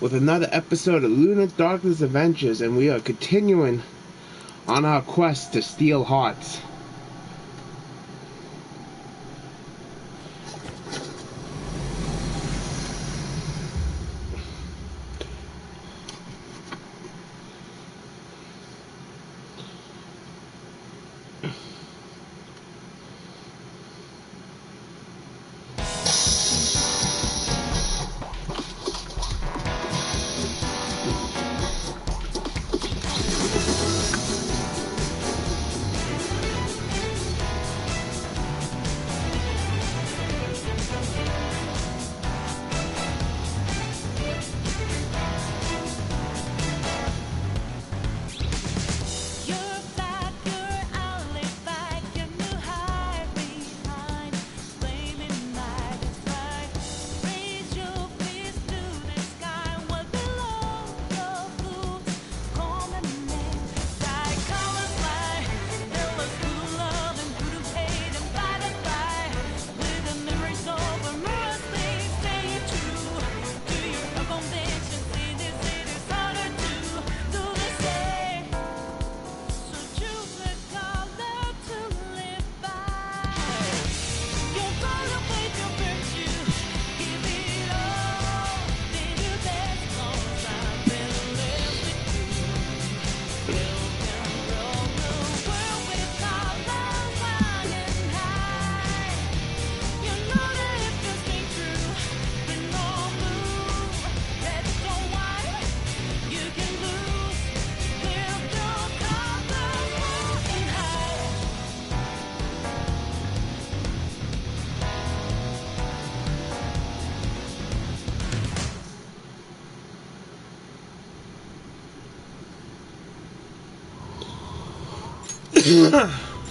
with another episode of Lunar Darkness Adventures, and we are continuing on our quest to steal hearts.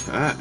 Alright.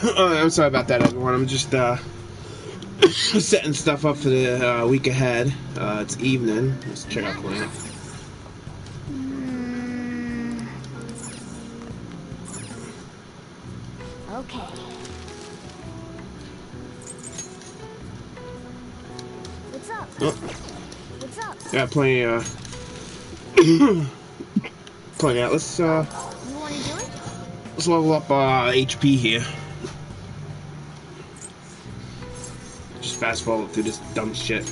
I'm sorry about that, everyone. I'm just setting stuff up for the week ahead. It's evening. Let's check out Planet. Okay. What's up? Oh. What's up? Got plenty. Plenty out. Let's You wanna do it? let's level up HP here. Just fast forward through this dumb shit.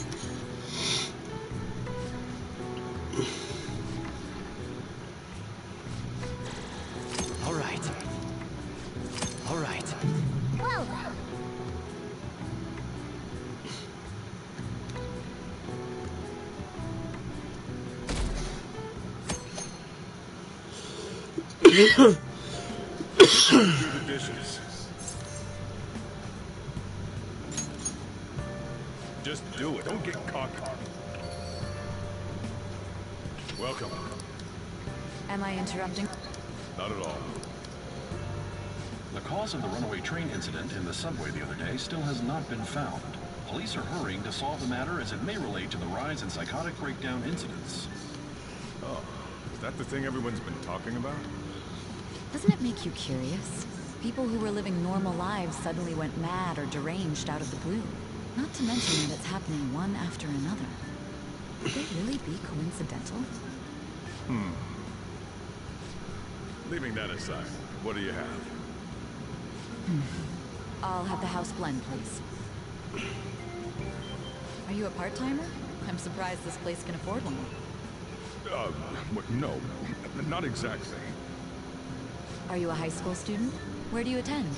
All right. All right. Well Do the dishes. Just do it. Don't get cocky. Welcome. Am I interrupting? Not at all. The cause of the runaway train incident in the subway the other day still has not been found. Police are hurrying to solve the matter as it may relate to the rise in psychotic breakdown incidents. Oh, is that the thing everyone's been talking about? Doesn't it make you curious? People who were living normal lives suddenly went mad or deranged out of the blue. Not to mention that it's happening one after another. Could they really be coincidental? Leaving that aside, what do you have? I'll have the house blend, please. Are you a part-timer? I'm surprised this place can afford one. No, not exactly. Are you a high school student? Where do you attend?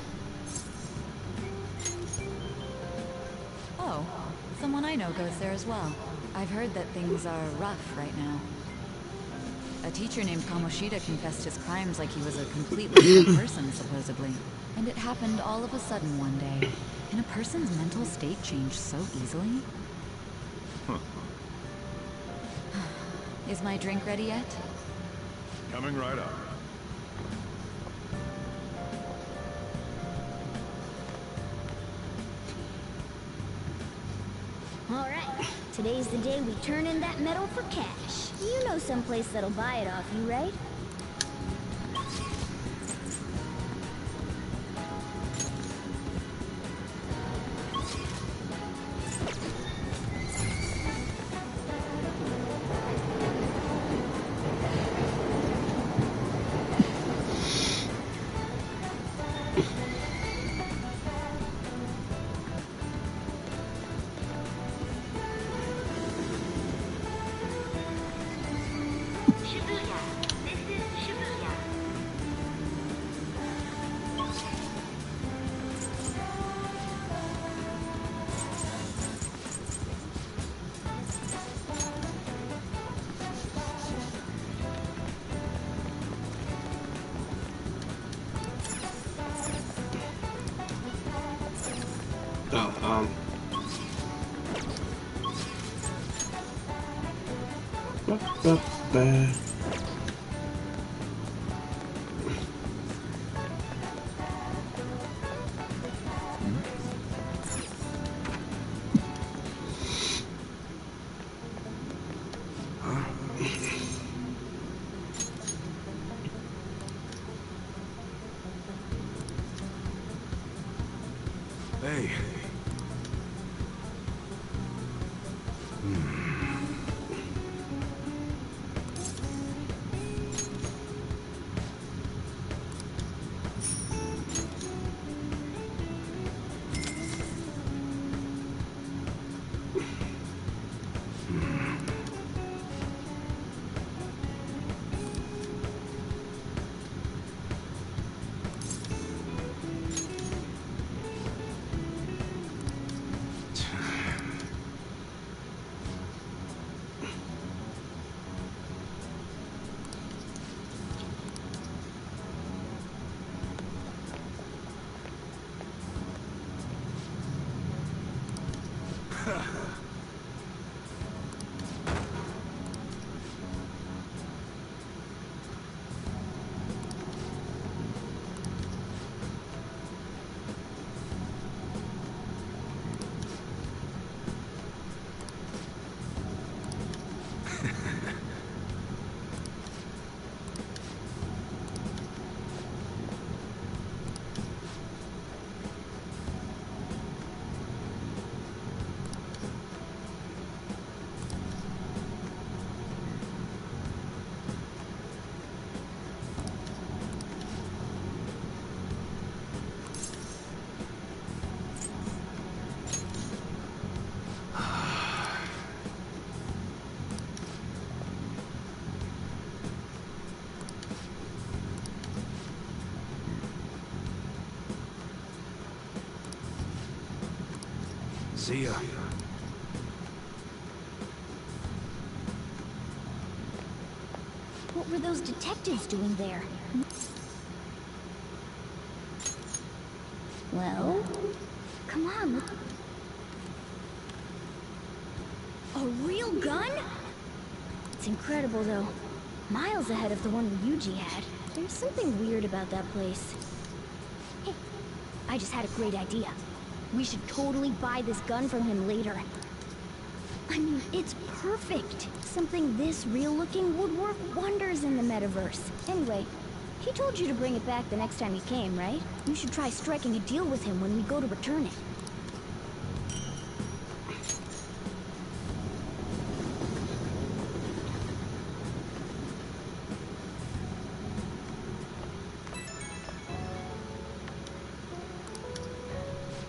Oh, someone I know goes there as well. I've heard that things are rough right now. A teacher named Kamoshida confessed his crimes like he was a completely different person, supposedly. And it happened all of a sudden one day. Can a person's mental state change so easily? Is my drink ready yet? Coming right up. All right. Today's the day we turn in that metal for cash. You know someplace that'll buy it off you, right? Oh, ba-ba-ba. Hey. See ya. What were those detectives doing there? Well, come on. A real gun? It's incredible, though. Miles ahead of the one Ryuji had. There's something weird about that place. I just had a great idea. We should totally buy this gun from him later. I mean, it's perfect. Something this real-looking would work wonders in the metaverse. Anyway, he told you to bring it back the next time you came, right? You should try striking a deal with him when we go to return it.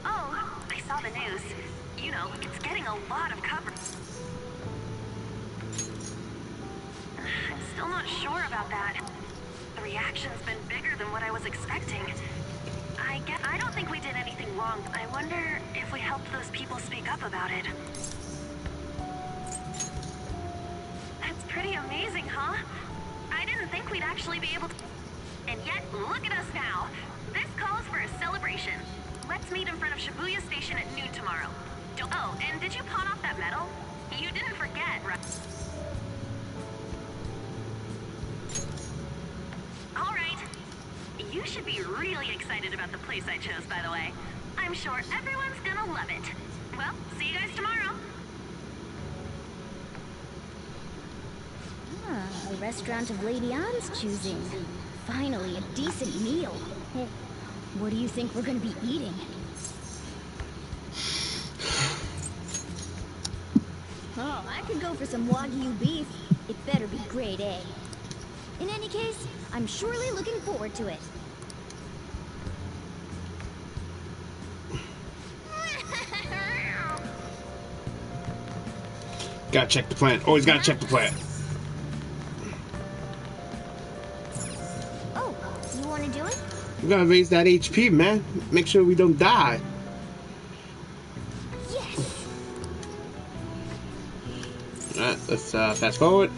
Oh, I saw the news. You know, it's getting a lot of coverage. I'm still not sure about that. The reaction's been bigger than what I was expecting. I don't think we did anything wrong. I wonder if we helped those people speak up about it. That's pretty amazing, huh? I didn't think we'd actually be able to... And yet, look at us now. This calls for a celebration. Let's meet in front of Shibuya Station at noon tomorrow. Oh, and did you pawn off that medal? You didn't forget, right? All right. You should be really excited about the place I chose, by the way. I'm sure everyone's gonna love it. Well, see you guys tomorrow. Ah, a restaurant of Lady Ann's choosing. Finally, a decent meal. Hey, what do you think we're gonna be eating? Oh, I could go for some Wagyu beef. It better be grade A. In any case, I'm surely looking forward to it. Gotta check the plant. Always gotta check the plant. Oh, you wanna do it? We gotta raise that HP, man. Make sure we don't die. Yes! Alright, let's fast forward.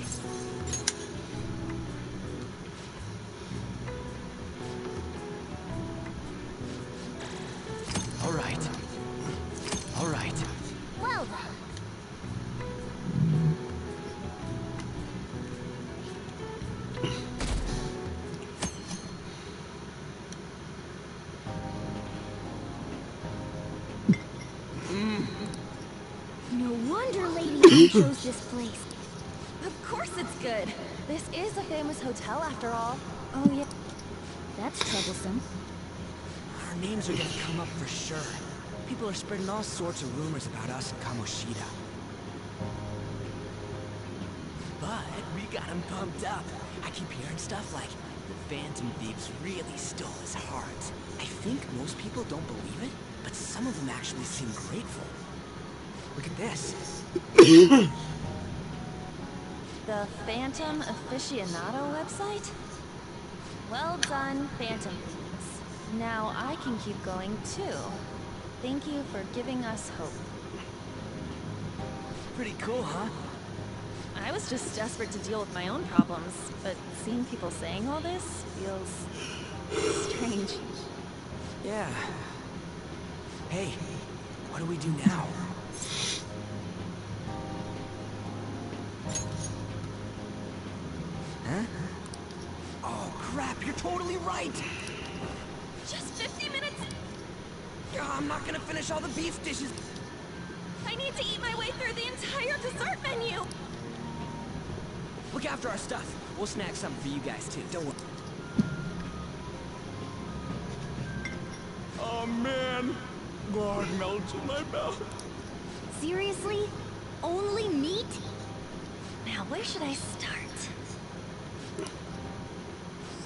Alright. Alright. Well then. No wonder Lady Anne chose this place. Of course it's good. This is a famous hotel after all. Oh yeah. That's troublesome. Our names are gonna come up for sure. People are spreading all sorts of rumors about us and Kamoshida. But we got him pumped up. I keep hearing stuff like the Phantom Thieves really stole his heart. I think most people don't believe it, but some of them actually seem grateful. Look at this. The Phantom Aficionado website? Well done, Phantom Thieves. Now I can keep going too. Thank you for giving us hope. Pretty cool, huh? I was just desperate to deal with my own problems, but seeing people saying all this feels strange. Yeah. Hey, what do we do now? Huh? Oh crap, you're totally right! Just 50 minutes? I'm not gonna finish all the beef dishes. I need to eat my way through the entire dessert menu! Look after our stuff. We'll snag something for you guys too, don't worry. Oh man, blood melts in my mouth. Seriously? Only meat? Now where should I start?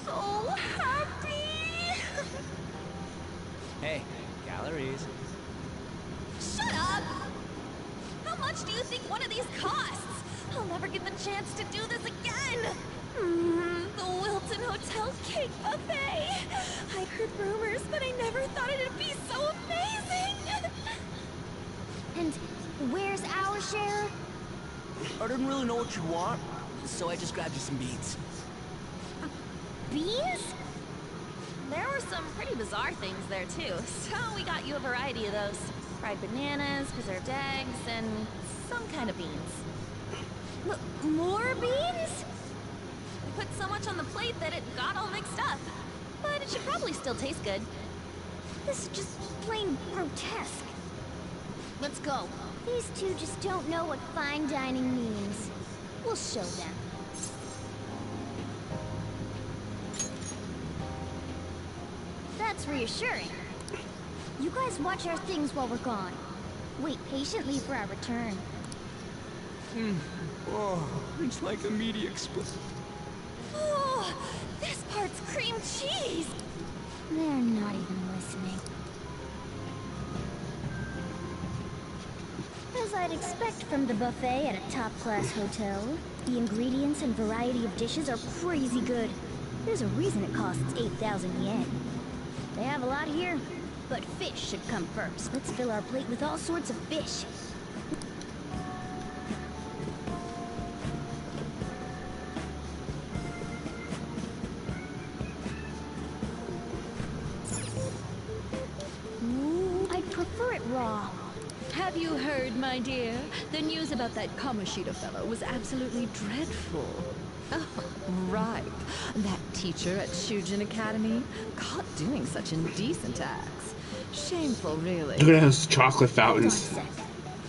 So happy! Hey, calories. Shut up! How much do you think one of these costs? I'll never get the chance to do this again! The Wilton Hotel Cake Buffet! I'd heard rumors, but I never thought it'd be so amazing! And where's our share? I didn't really know what you want, so I just grabbed you some beans. Beans? There were some pretty bizarre things there too, so we got you a variety of those. Fried bananas, preserved eggs, and some kind of beans. More beans? We put so much on the plate that it got all mixed up. But it should probably still taste good. This is just plain grotesque. Let's go. These two just don't know what fine dining means. We'll show them. That's reassuring. You guys watch our things while we're gone. Wait patiently for our return. Oh, it's like a meaty explosion. Oh, this part's cream cheese! They're not even listening. As I'd expect from the buffet at a top-class hotel, the ingredients and variety of dishes are crazy good. There's a reason it costs 8,000 yen. They have a lot here, but fish should come first. Let's fill our plate with all sorts of fish. Ooh, I'd prefer it raw. Have you heard, my dear? The news about that Kamoshida fellow was absolutely dreadful. Oh, right. That teacher at Shujin Academy, caught doing such indecent acts. Shameful, really. Look at those chocolate fountains.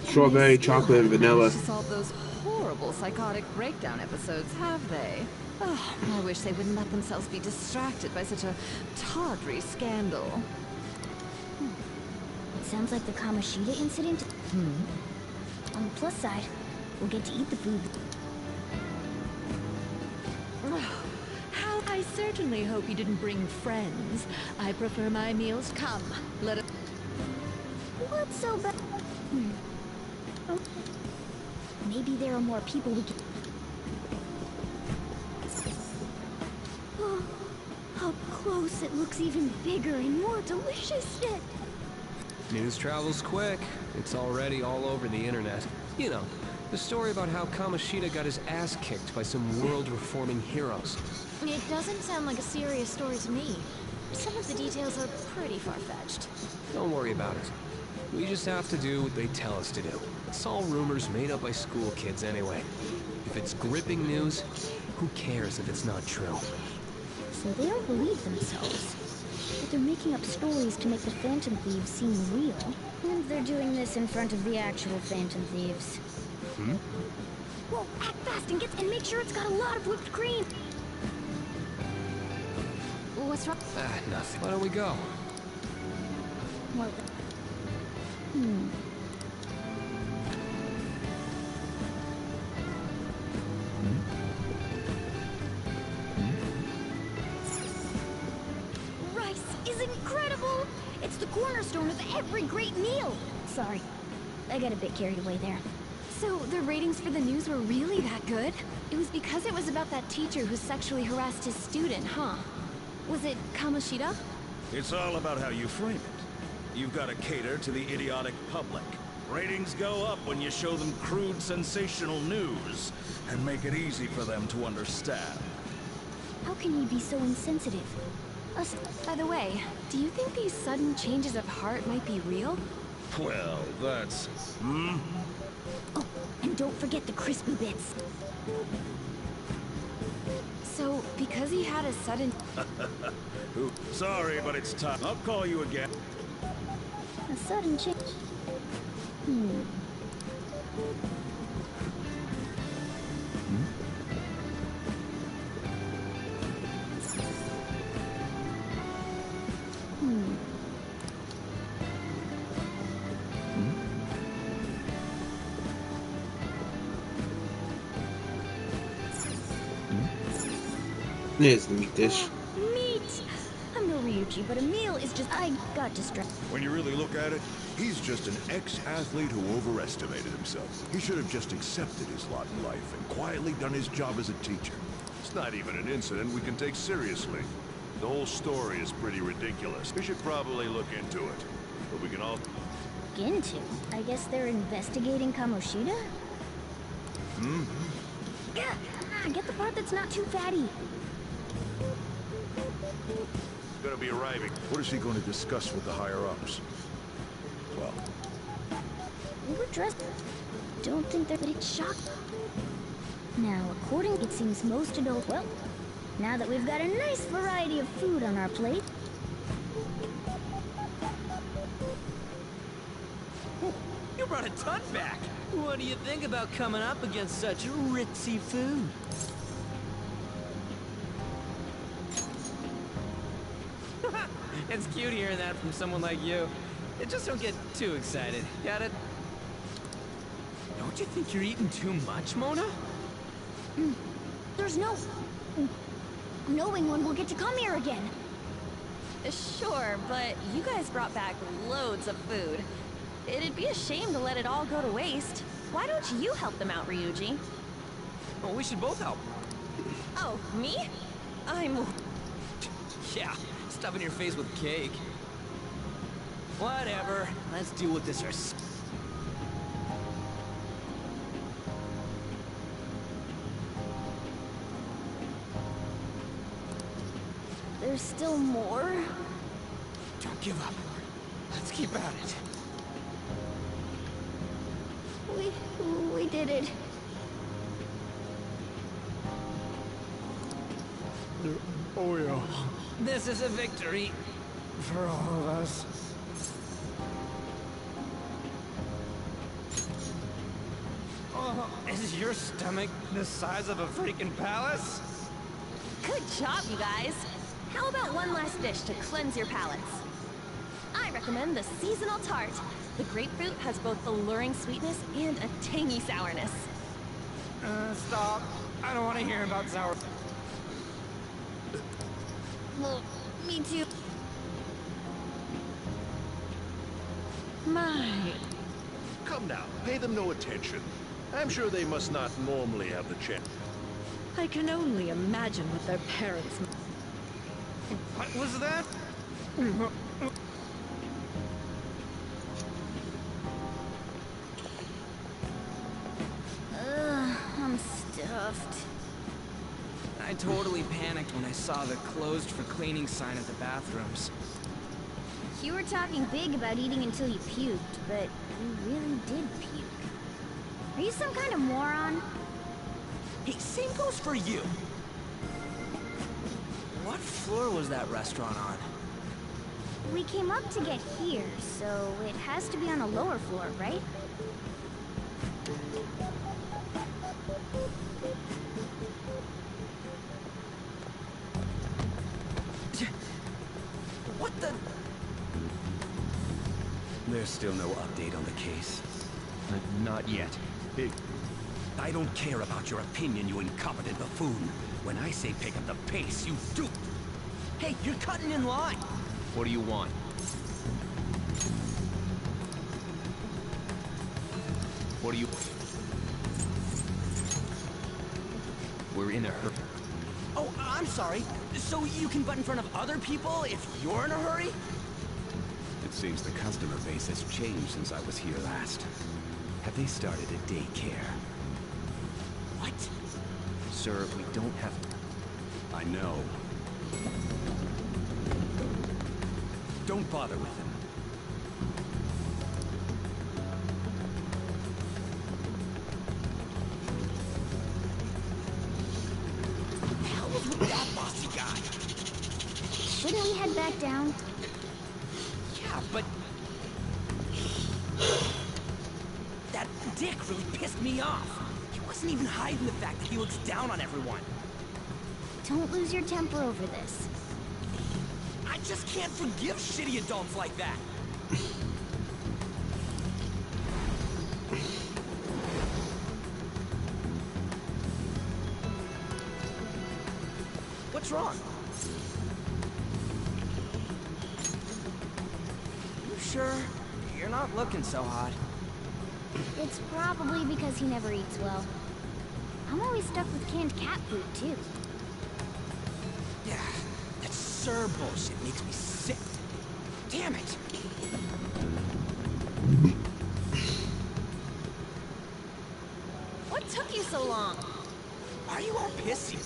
Strawberry, chocolate, and vanilla. To solve those horrible psychotic breakdown episodes, have they? Oh, I wish they wouldn't let themselves be distracted by such a tawdry scandal. Sounds like the Kamoshida incident. On the plus side, we'll get to eat the food. How I certainly hope you didn't bring friends. I prefer my meals. Come, let us. What's so bad? Oh. Maybe there are more people we can. Oh, up close, it looks even bigger and more delicious yet. News travels quick. It's already all over the internet. You know, the story about how Kamoshida got his ass kicked by some world-reforming heroes. It doesn't sound like a serious story to me. Some of the details are pretty far-fetched. Don't worry about it. We just have to do what they tell us to do. It's all rumors made up by school kids anyway. If it's gripping news, who cares if it's not true? So they don't believe themselves. But they're making up stories to make the Phantom Thieves seem real. And they're doing this in front of the actual Phantom Thieves. Well, act fast and make sure it's got a lot of whipped cream. What's wrong? Nothing. Why don't we go? Well, Rice is incredible! It's the cornerstone of every great meal! Sorry, I got a bit carried away there. So, the ratings for the news were really that good? It was because it was about that teacher who sexually harassed his student, huh? Was it Kamoshida? It's all about how you frame it. You've got to cater to the idiotic public. Ratings go up when you show them crude, sensational news, and make it easy for them to understand. How can you be so insensitive? By the way, do you think these sudden changes of heart might be real? Well, that's... Oh, and don't forget the crispy bits. So, because he had a sudden... Sorry, but it's time. I'll call you again. A sudden change. There's the meat dish. Meat! I'm no Ryuji, but a meal is just... I got distracted. When you really look at it, he's just an ex-athlete who overestimated himself. He should have just accepted his lot in life and quietly done his job as a teacher. It's not even an incident we can take seriously. The whole story is pretty ridiculous. We should probably look into it. But we can all... Into? I guess they're investigating Kamoshida? Get the part that's not too fatty. Gonna be arriving. What is he going to discuss with the higher-ups? Well, Overdressed. Don't think they're... But it's shocked. Now, according... It seems most adult... Well, now that we've got a nice variety of food on our plate... brought a ton back. What do you think about coming up against such ritzy food? It's cute hearing that from someone like you. Just don't get too excited. Got it? Don't you think you're eating too much, Mona? There's no knowing when we'll get to come here again. Sure, but you guys brought back loads of food. It'd be a shame to let it all go to waste. Why don't you help them out, Ryuji? Oh, we should both help. Oh, me? I'm... Yeah, stuffing your face with cake. Whatever. Let's deal with this ourselves. There's still more? Don't give up. Let's keep at it. We did it. Oh yeah. This is a victory for all of us. Oh, is your stomach the size of a freaking palace? Good job, you guys. How about one last dish to cleanse your palates? I recommend the seasonal tart. The grapefruit has both alluring sweetness and a tangy sourness. Stop. I don't want to hear about sour. Well, me too. My... Come now, pay them no attention. I'm sure they must not normally have the chance. I can only imagine what their parents... What was that? I'm stuffed. I totally panicked when I saw the closed for cleaning sign at the bathrooms. You were talking big about eating until you puked, but you really did puke. Are you some kind of moron? Hey, same goes for you. What floor was that restaurant on? We came up to get here, so it has to be on a lower floor, right? What the? There's still no update on the case. Not yet. I don't care about your opinion, you incompetent buffoon. When I say pick up the pace, you do. Hey, you're cutting in line. What do you want? What do you... We're in a hurry. Oh, I'm sorry. So you can butt in front of other people if you're in a hurry? It seems the customer base has changed since I was here last. Have they started a daycare? What? Sir, we don't have... I know. Don't bother with him. What the hell was with that bossy guy? Shouldn't we head back down? Yeah, but... That dick really pissed me off. He wasn't even hiding the fact that he looks down on everyone. Don't lose your temper over this. I just can't forgive shitty adults like that. What's wrong? You sure? You're not looking so hot. It's probably because he never eats well. I'm always stuck with canned cat food, too. Yeah, that Sir bullshit makes me sick. Damn it! What took you so long? Why are you all pissy?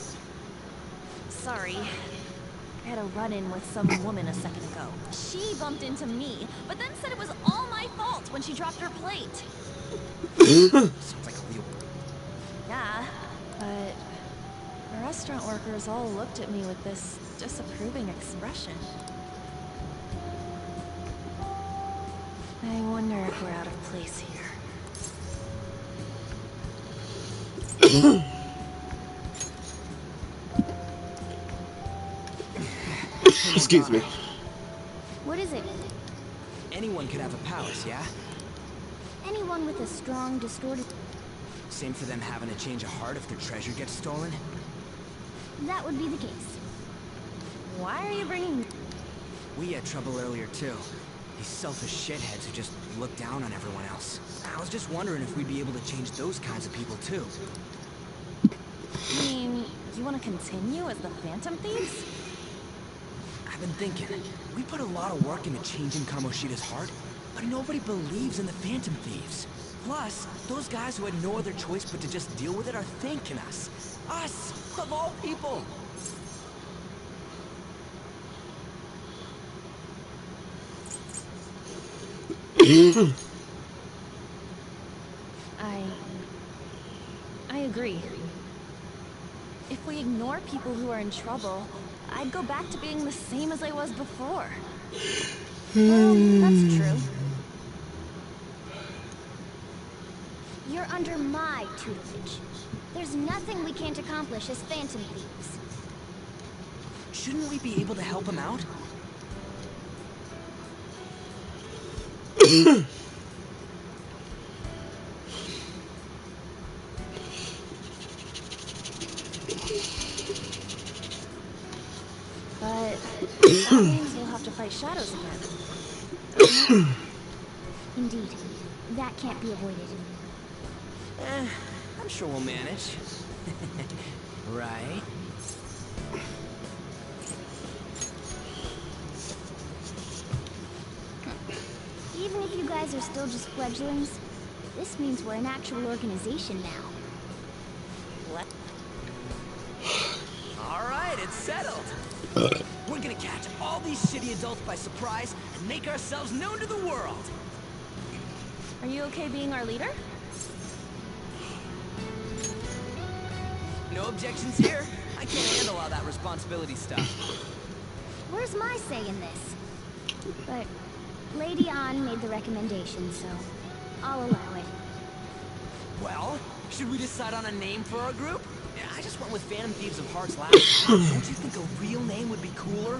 Sorry. I had a run-in with some woman a second ago. She bumped into me, but then said it was all my fault when she dropped her plate. Sounds like a real... Yeah, but the restaurant workers all looked at me with this disapproving expression. I wonder if we're out of place here. Excuse me. What is it? Anyone could have a palace, yeah? Anyone with a strong, distorted... Same for them having to change a heart if their treasure gets stolen? That would be the case. Why are you bringing... We had trouble earlier, too. These selfish shitheads who just look down on everyone else. I was just wondering if we'd be able to change those kinds of people, too. You mean, you want to continue as the Phantom Thieves? I've been thinking, we put a lot of work into changing Kamoshida's heart, but nobody believes in the Phantom Thieves. Plus, those guys who had no other choice but to just deal with it are thanking us. Us, of all people! I agree. If we ignore people who are in trouble, I'd go back to being the same as I was before. Well, that's true. You're under my tutelage. There's nothing we can't accomplish as Phantom Thieves. Shouldn't we be able to help him out? But that means we'll have to fight shadows again. Indeed. That can't be avoided. I'm sure we'll manage. Right? Even if you guys are still just fledglings, this means we're an actual organization now. What? Alright, it's settled. We're gonna catch all these shitty adults by surprise and make ourselves known to the world. Are you okay being our leader? No objections here. I can't handle all that responsibility stuff. Where's my say in this? But Lady An made the recommendation, so I'll allow it. Well, should we decide on a name for our group? Yeah, I just went with Phantom Thieves of Hearts last time. Don't you think a real name would be cooler?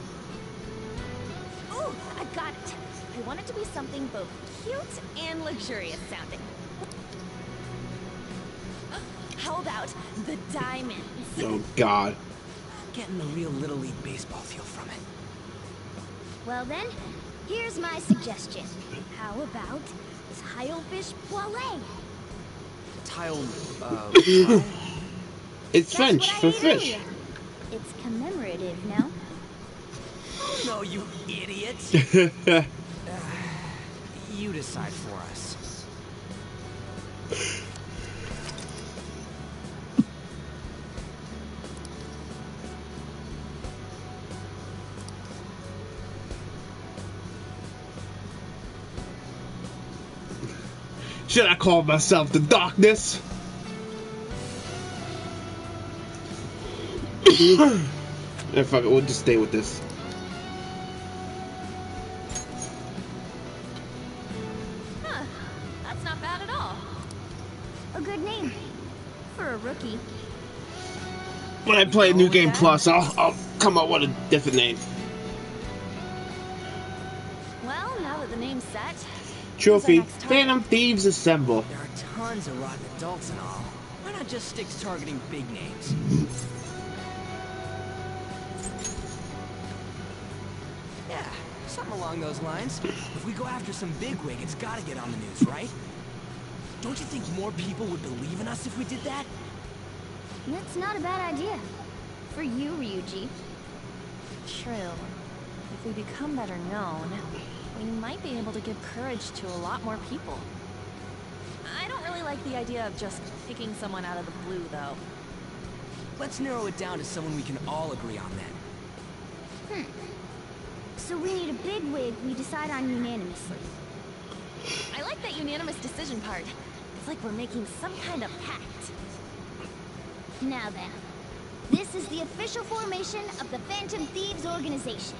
Ooh, I've got it. I want it to be something both cute and luxurious sounding. How about the Diamonds? Oh, God. I'm getting the real Little League Baseball feel from it. Well then, here's my suggestion. How about Tilefish Poilé? What? It's That's French what I for ate fish. earlier. It's commemorative, no? Oh, no, you idiot! You decide for us. Should I call myself the Darkness? Yeah, fuck it, we'll just stay with this. Huh, that's not bad at all. A good name. For a rookie. When I play New Game Plus, I'll come up with a different name. Well, now that the name's set, Trophy. next target? Phantom Thieves Assemble. There are tons of rotten adults and all. Why not just stick to targeting big names? Yeah, something along those lines. If we go after some bigwig, it's gotta get on the news, right? Don't you think more people would believe in us if we did that? That's not a bad idea. For you, Ryuji. True. If we become better known, we might be able to give courage to a lot more people. I don't really like the idea of just picking someone out of the blue, though. Let's narrow it down to someone we can all agree on then. So we need a big wig we decide on unanimously. I like that unanimous decision part. It's like we're making some kind of pact. Now then, this is the official formation of the Phantom Thieves organization.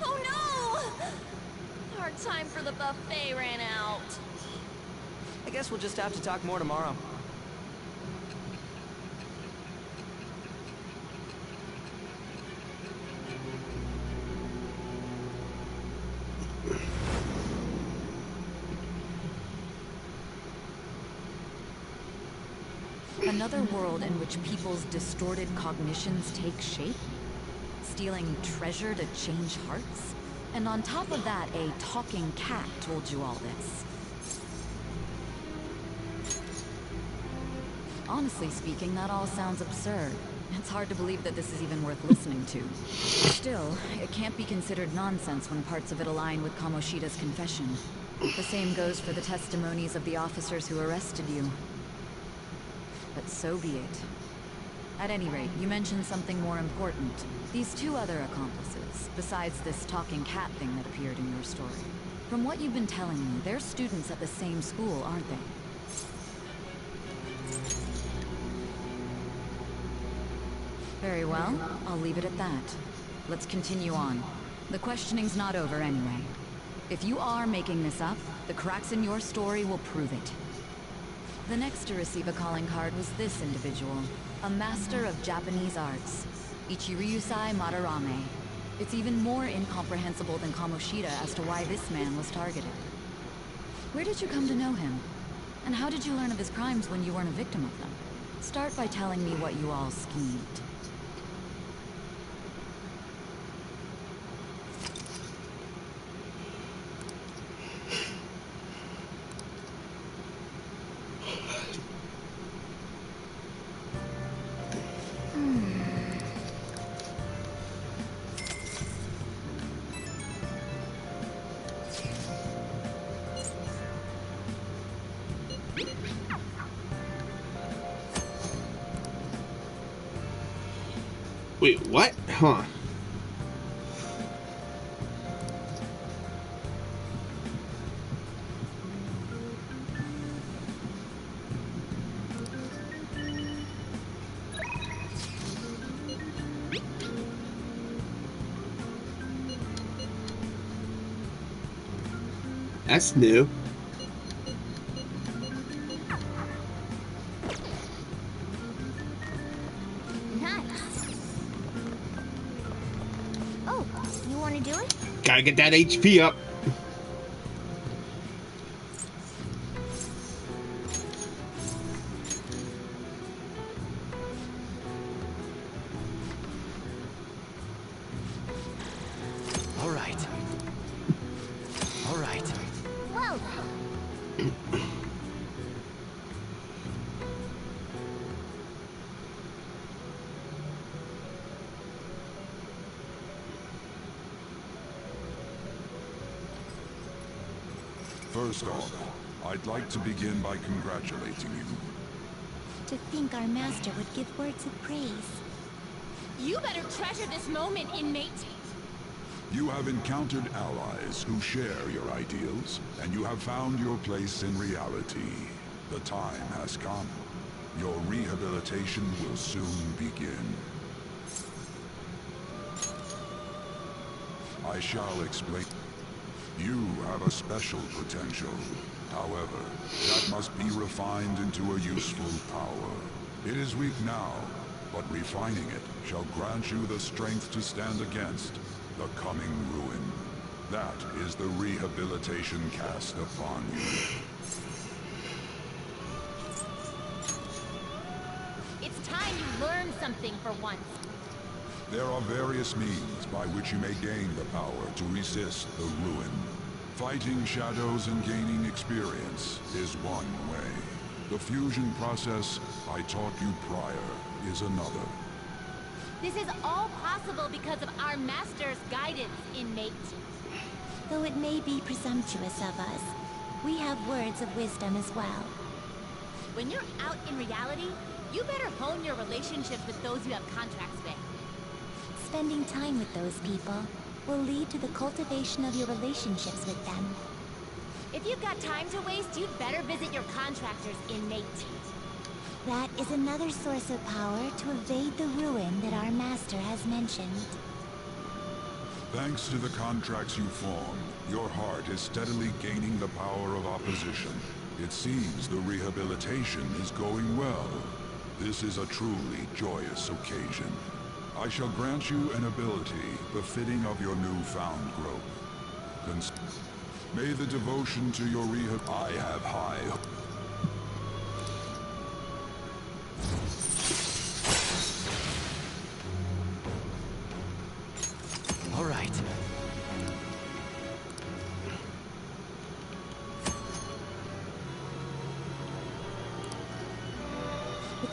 Oh no! Our time for the buffet ran out. I guess we'll just have to talk more tomorrow. Another world in which people's distorted cognitions take shape? Stealing treasure to change hearts? And on top of that, a talking cat told you all this. Honestly speaking, that all sounds absurd. It's hard to believe that this is even worth listening to. Still, it can't be considered nonsense when parts of it align with Kamoshida's confession. The same goes for the testimonies of the officers who arrested you. But so be it. At any rate, you mentioned something more important. These two other accomplices, besides this talking cat thing that appeared in your story. From what you've been telling me, they're students at the same school, aren't they? Very well, I'll leave it at that. Let's continue on. The questioning's not over anyway. If you are making this up, the cracks in your story will prove it. The next to receive a calling card was this individual, a master of Japanese arts, Ichiryusai Madarame. It's even more incomprehensible than Kamoshida as to why this man was targeted. Where did you come to know him? And how did you learn of his crimes when you weren't a victim of them? Start by telling me what you all schemed. Wait, what? Huh. That's new. Nice. Oh, you want to do it? Gotta get that HP up. All right. All right. Well, First off, I'd like to begin by congratulating you. to think our master would give words of praise. You better treasure this moment, inmate. You have encountered allies who share your ideals, and you have found your place in reality. The time has come. Your rehabilitation will soon begin. I shall explain. You have a special potential. However, that must be refined into a useful power. It is weak now, but refining it shall grant you the strength to stand against the coming ruin. That is the rehabilitation cast upon you. It's time you learn something for once. There are various means by which you may gain the power to resist the ruin. Fighting shadows and gaining experience is one way. The fusion process I taught you prior is another. This is all possible because of our master's guidance, inmate. Though it may be presumptuous of us, we have words of wisdom as well. When you're out in reality, you better hone your relationships with those you have contracts with. Spending time with those people will lead to the cultivation of your relationships with them. If you've got time to waste, you'd better visit your contractors, inmate. That is another source of power to evade the ruin that our master has mentioned. Thanks to the contracts you form, your heart is steadily gaining the power of opposition. It seems the rehabilitation is going well. This is a truly joyous occasion. I shall grant you an ability befitting of your newfound growth. May the devotion to your rehab... I have high...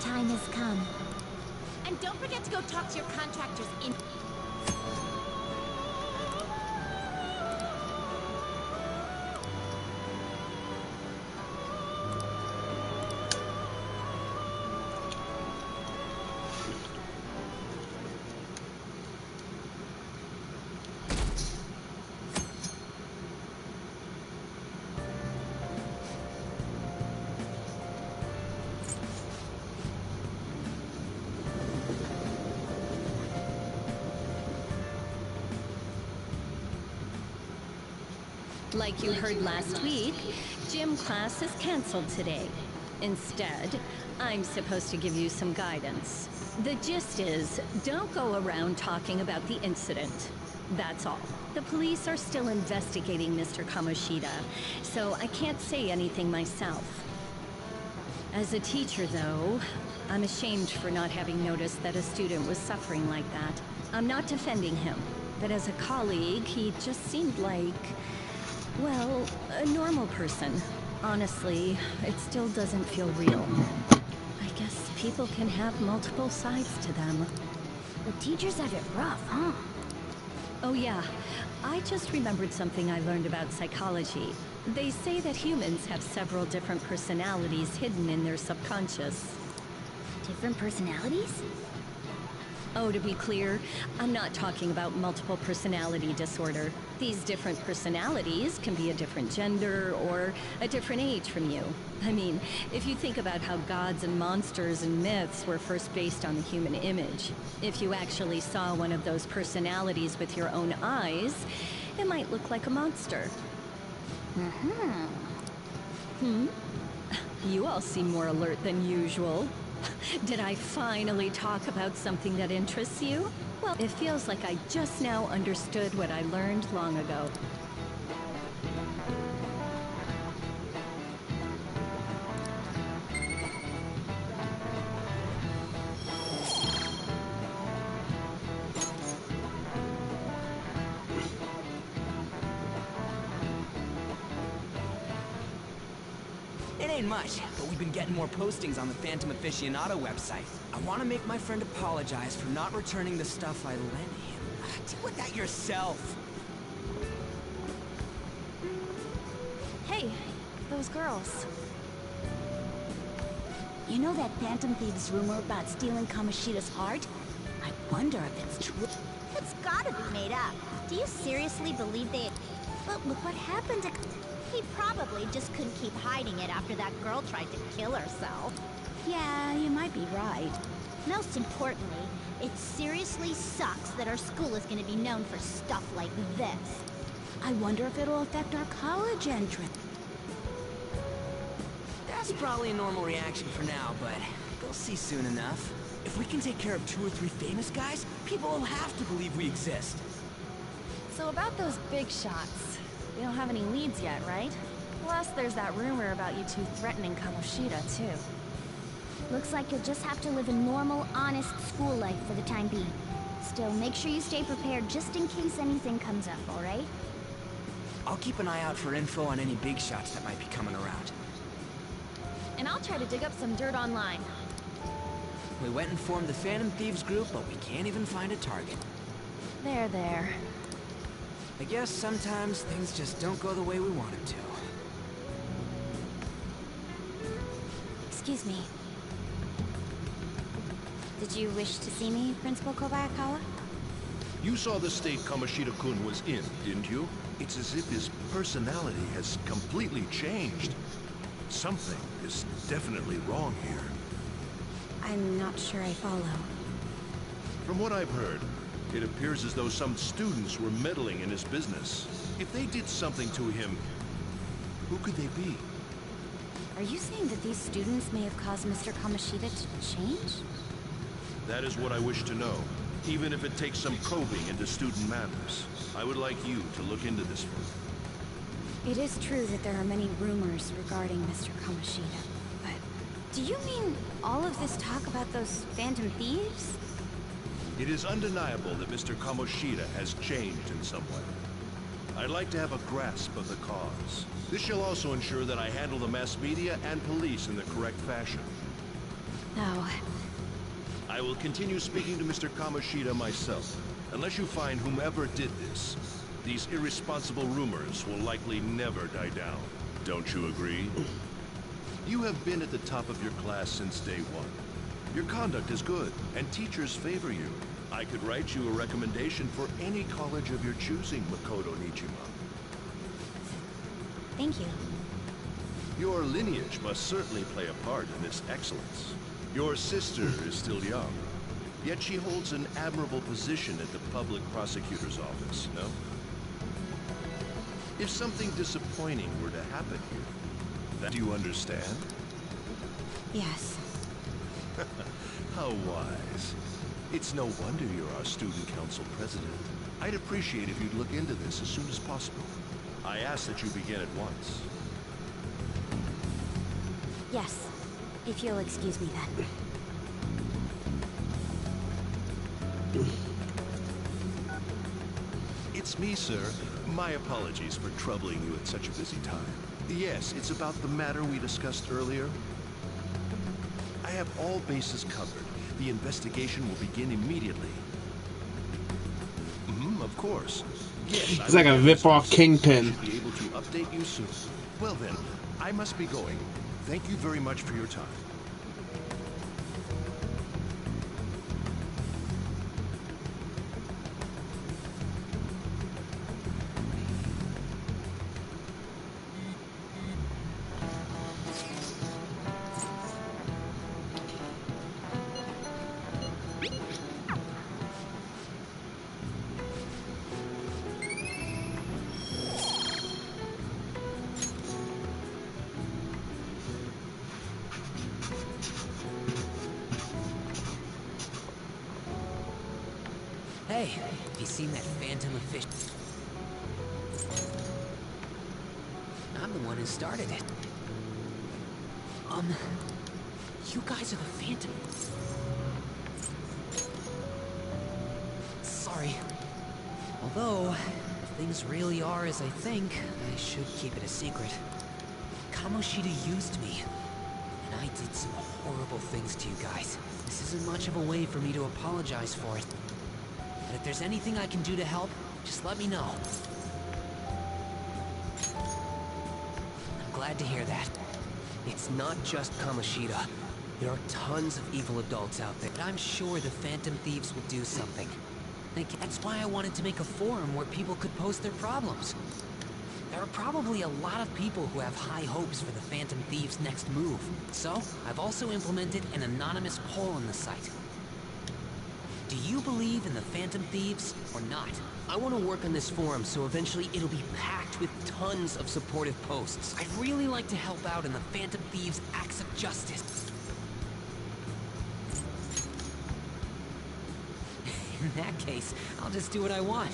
time has come. And don't forget to go talk to your contractors in... Like you heard last week, gym class is canceled today. Instead, I'm supposed to give you some guidance. The gist is, don't go around talking about the incident. That's all. The police are still investigating Mr. Kamoshida, so I can't say anything myself. As a teacher, though, I'm ashamed for not having noticed that a student was suffering like that. I'm not defending him, but as a colleague, he just seemed like... well, a normal person. Honestly, it still doesn't feel real. I guess people can have multiple sides to them. The teachers have it rough, huh? Oh yeah, I just remembered something I learned about psychology. They say that humans have several different personalities hidden in their subconscious. Different personalities? Oh, to be clear, I'm not talking about multiple personality disorder. These different personalities can be a different gender or a different age from you. I mean, if you think about how gods and monsters and myths were first based on the human image, if you actually saw one of those personalities with your own eyes, it might look like a monster. You all seem more alert than usual. Did I finally talk about something that interests you? Well, it feels like I just now understood what I learned long ago. It ain't much, but we've been getting more postings on the Phantom Aficionado website. I want to make my friend apologize for not returning the stuff I lent him. Deal with that yourself. Hey, those girls. You know that Phantom Thieves rumor about stealing Kamoshida's heart? I wonder if it's true. It's gotta be made up. Do you seriously believe they... But look what happened to... He probably just couldn't keep hiding it after that girl tried to kill herself. Yeah, you might be right. Most importantly, it seriously sucks that our school is gonna be known for stuff like this. I wonder if it'll affect our college entrance. That's probably a normal reaction for now, but we'll see soon enough. If we can take care of 2 or 3 famous guys, people will have to believe we exist. So about those big shots, we don't have any leads yet, right? Plus, there's that rumor about you two threatening Kamoshida, too. Looks like you'll just have to live a normal, honest school life for the time being. Still, make sure you stay prepared just in case anything comes up, alright? I'll keep an eye out for info on any big shots that might be coming around. And I'll try to dig up some dirt online. We went and formed the Phantom Thieves group, but we can't even find a target. There. I guess sometimes things just don't go the way we want them to. Excuse me. Did you wish to see me, Principal Kobayakawa? You saw the state Kamoshida-kun was in, didn't you? It's as if his personality has completely changed. Something is definitely wrong here. I'm not sure I follow. From what I've heard, it appears as though some students were meddling in his business. If they did something to him, who could they be? Are you saying that these students may have caused Mr. Kamoshida to change? That is what I wish to know, even if it takes some probing into student matters. I would like you to look into this further. It is true that there are many rumors regarding Mr. Kamoshida, but do you mean all of this talk about those Phantom Thieves? It is undeniable that Mr. Kamoshida has changed in some way. I'd like to have a grasp of the cause. This shall also ensure that I handle the mass media and police in the correct fashion. though. I will continue speaking to Mr. Kamoshida myself. Unless you find whomever did this, these irresponsible rumors will likely never die down. Don't you agree? You have been at the top of your class since day one. Your conduct is good, and teachers favor you. I could write you a recommendation for any college of your choosing, Makoto Nijima. Thank you. Your lineage must certainly play a part in this excellence. Your sister is still young, yet she holds an admirable position at the public prosecutor's office, no? If something disappointing were to happen here, do you understand? Yes. How wise. It's no wonder you're our student council president. I'd appreciate if you'd look into this as soon as possible. I ask that you begin at once. Yes, if you'll excuse me then. It's me, sir. My apologies for troubling you at such a busy time. Yes, it's about the matter we discussed earlier. I have all bases covered. The investigation will begin immediately. Of course. Yes, it's like a rip-off Kingpin. I should be able to update you soon. Well then, I must be going. Thank you very much for your time. Hey, have you seen that phantom of fish? I'm the one who started it. You guys are the phantom. Sorry. Although, if things really are as I think, I should keep it a secret. Kamoshida used me, and I did some horrible things to you guys. This isn't much of a way for me to apologize for it. But if there's anything I can do to help, just let me know. I'm glad to hear that. It's not just Kamoshida. There are tons of evil adults out there. But I'm sure the Phantom Thieves will do something. That's why I wanted to make a forum where people could post their problems. There are probably a lot of people who have high hopes for the Phantom Thieves' next move. So, I've also implemented an anonymous poll on the site. Do you believe in the Phantom Thieves or not? I want to work on this forum so eventually it'll be packed with tons of supportive posts. I'd really like to help out in the Phantom Thieves' acts of justice. In that case, I'll just do what I want.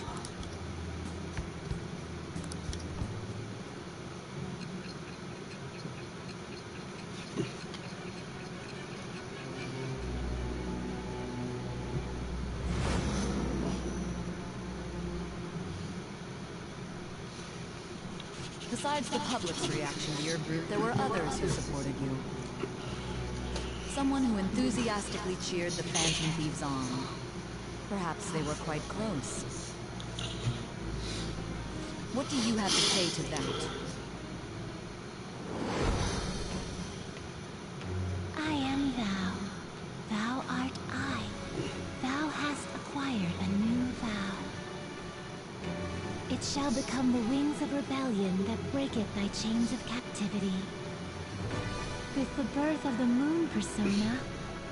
Besides the public's reaction to your group, there were others who supported you. Someone who enthusiastically cheered the Phantom Thieves on. Perhaps they were quite close. What do you have to say to that? I am thou. Thou art I. Thou hast acquired a new vow. It shall become the wings of rebellion that breaketh thy chains of captivity. With the birth of the moon persona,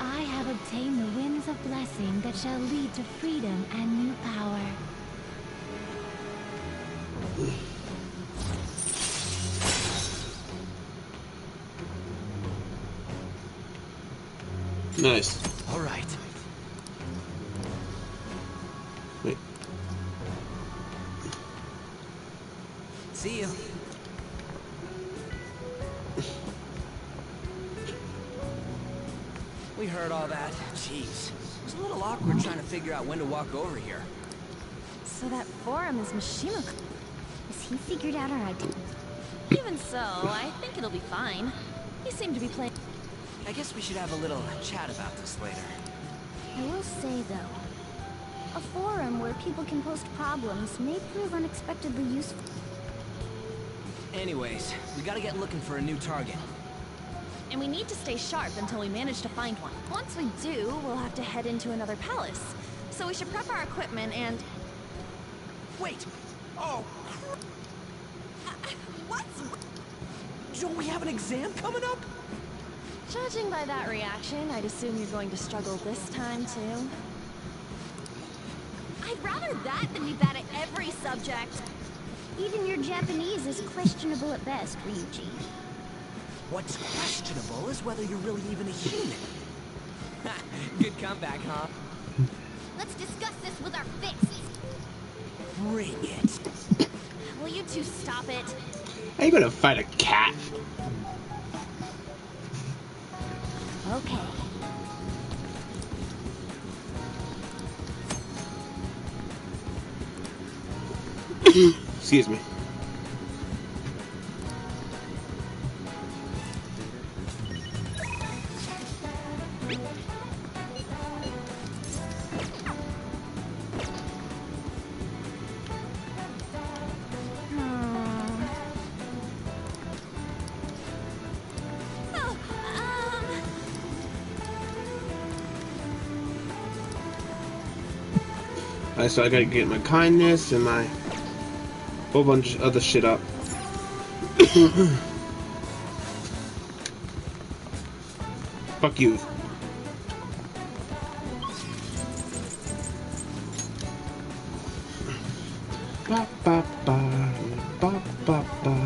I have obtained the winds of blessing that shall lead to freedom and new power. Nice. All right. Wait. See you. We heard all that. Jeez. It was a little awkward trying to figure out when to walk over here. So that forum is Mishima. Has he figured out our identity? Even so, I think it'll be fine. He seemed to be playing. I guess we should have a little chat about this later. I will say, though, a forum where people can post problems may prove unexpectedly useful. Anyways, we gotta get looking for a new target. And we need to stay sharp until we manage to find one. Once we do, we'll have to head into another palace. So we should prep our equipment and... Wait! Oh, what's... Don't we have an exam coming up? Judging by that reaction, I'd assume you're going to struggle this time, too. I'd rather that than be bad at every subject. Even your Japanese is questionable at best, Ryuji. What's questionable is whether you're really even a human. Good comeback, huh? Let's discuss this with our fists. Bring it. Will you two stop it? How you gonna fight a cat? Okay. Excuse me. Alright, so I gotta get my kindness and my whole bunch of other shit up. Fuck you. Ba ba ba ba ba ba.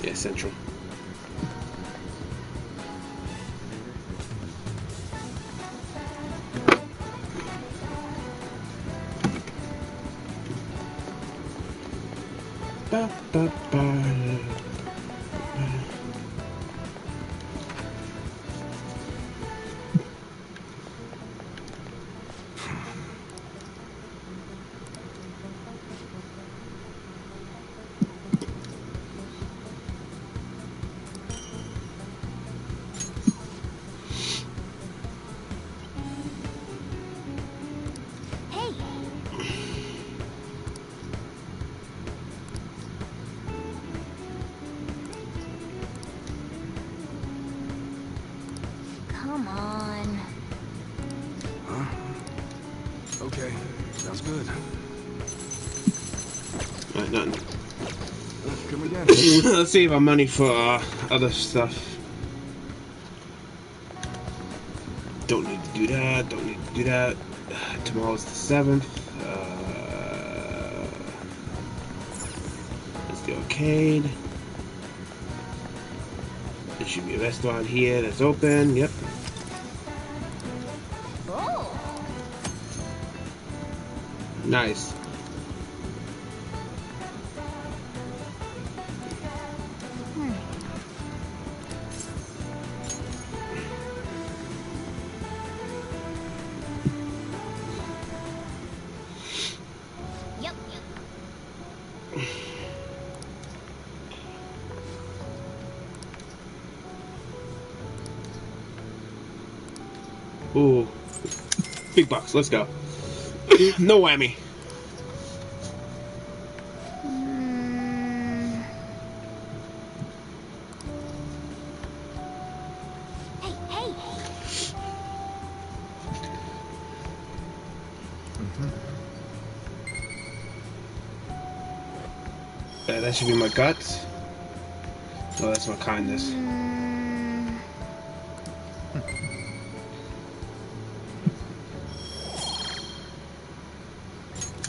Yeah, Central. Ba, ba, ba. Come on. Huh? Okay, sounds good. Alright, nothing. Come again. Let's save our money for other stuff. Don't need to do that. Don't need to do that. Tomorrow's the 7th. Let's the arcade. There should be a restaurant here that's open. Yep. Oh. Nice. Yep. Ooh. Big bucks. Let's go. No whammy. Hey, hey. That should be my guts. Oh, that's my kindness.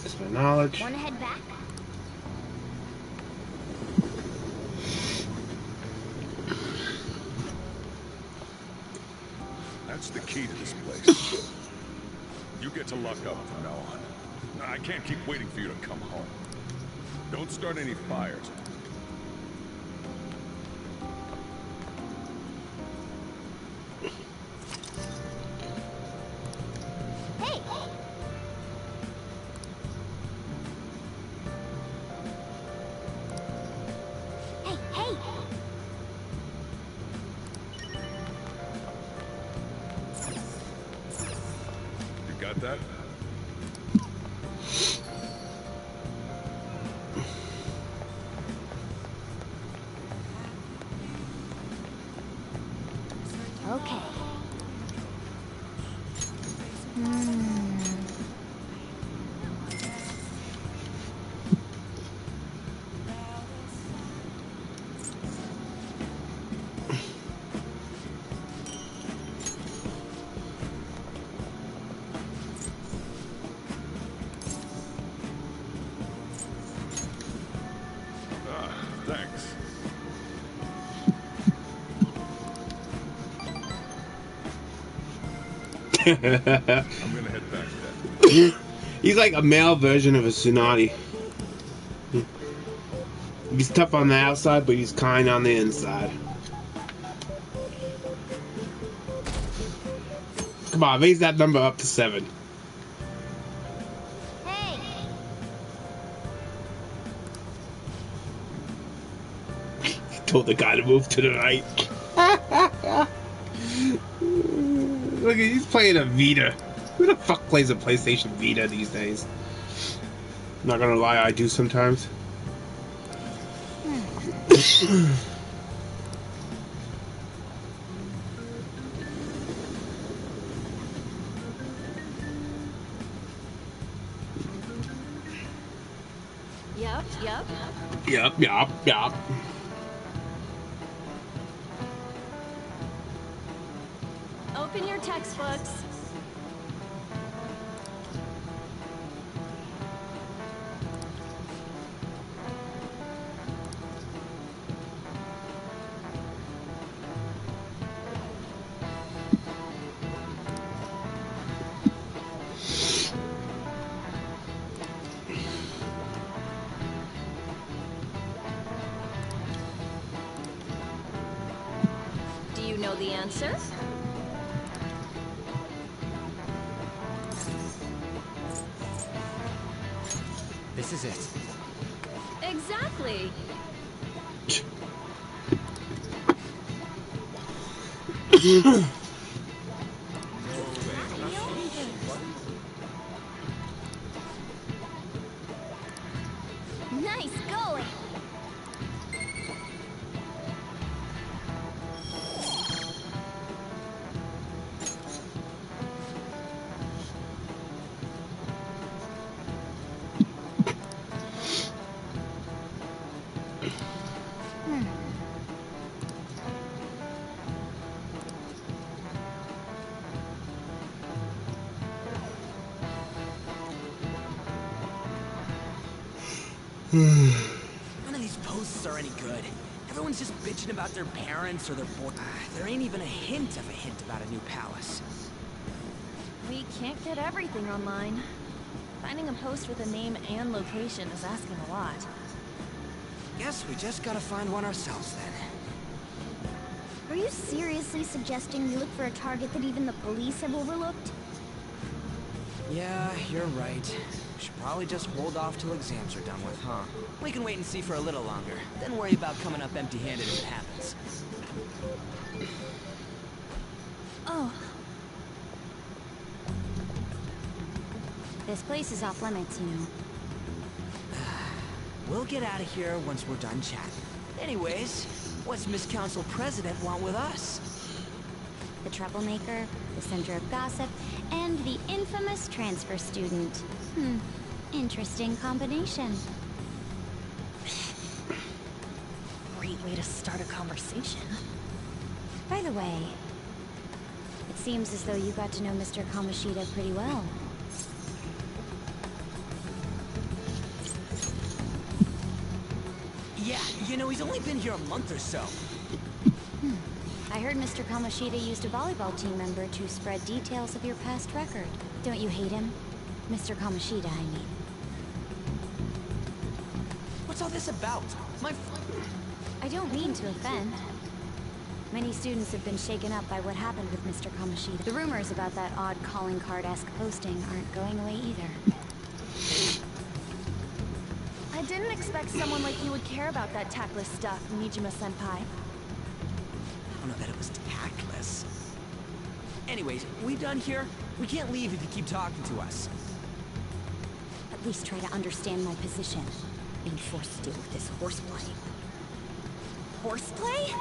That's my knowledge. Wanna head back? That's the key to this place. You get to lock up from now on. I can't keep waiting for you to come home. Don't start any fires. Hey! Hey, hey! You got that? Okay. Thanks. I'm gonna head back then. He's like a male version of a Tsunade. He's tough on the outside, but he's kind on the inside. Come on, raise that number up to 7. Hey! He told the guy to move to the right. Look, he's playing a Vita. Who the fuck plays a PlayStation Vita these days? Not gonna lie, I do sometimes. Yep. Yup. Open your textbooks. Do you know the answer? This is it. Exactly. Nice going! None of these posts are any good. Everyone's just bitching about their parents or their boy. There ain't even a hint about a new palace. We can't get everything online. Finding a post with a name and location is asking a lot. Guess we just gotta find one ourselves then. Are you seriously suggesting we look for a target that even the police have overlooked? Yeah, you're right. We should probably just hold off till exams are done with, huh? We can wait and see for a little longer, then worry about coming up empty-handed if it happens. Oh. This place is off limits, you know. We'll get out of here once we're done chatting. Anyways, what's Miss Council President want with us? The troublemaker, the center of gossip, and the infamous transfer student. Interesting combination. Great way to start a conversation. By the way, it seems as though you got to know Mr. Kamoshida pretty well. Yeah, you know, he's only been here a month or so. I heard Mr. Kamoshida used a volleyball team member to spread details of your past record. Don't you hate him? Mr. Kamoshida, I mean. What's all this about? I don't mean to offend. Many students have been shaken up by what happened with Mr. Kamoshida. The rumors about that odd calling card-esque posting aren't going away either. I didn't expect someone like you would care about that tactless stuff, Nijima-senpai. I don't know that it was tactless. Anyways, we done here? We can't leave if you keep talking to us. At least try to understand my position. Being forced to deal with this horseplay. Horseplay?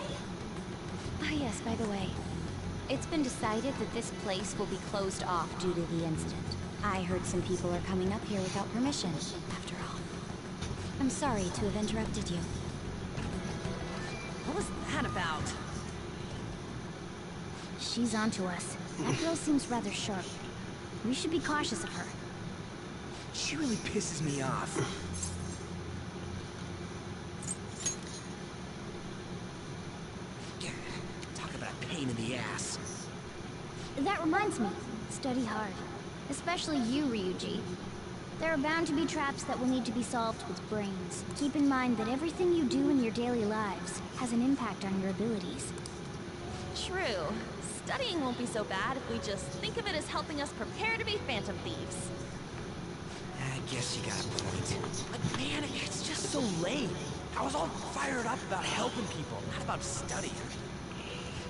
Ah yes, by the way. It's been decided that this place will be closed off due to the incident. I heard some people are coming up here without permission, after all. I'm sorry to have interrupted you. What was that about? She's onto us. That girl seems rather sharp. We should be cautious of her. She really pisses me off. Talk about a pain in the ass. That reminds me, study hard. Especially you, Ryuji. There are bound to be traps that will need to be solved with brains. Keep in mind that everything you do in your daily lives has an impact on your abilities. True. Studying won't be so bad if we just think of it as helping us prepare to be phantom thieves. I guess you got a point. But man, it's just so lame. I was all fired up about helping people, not about studying.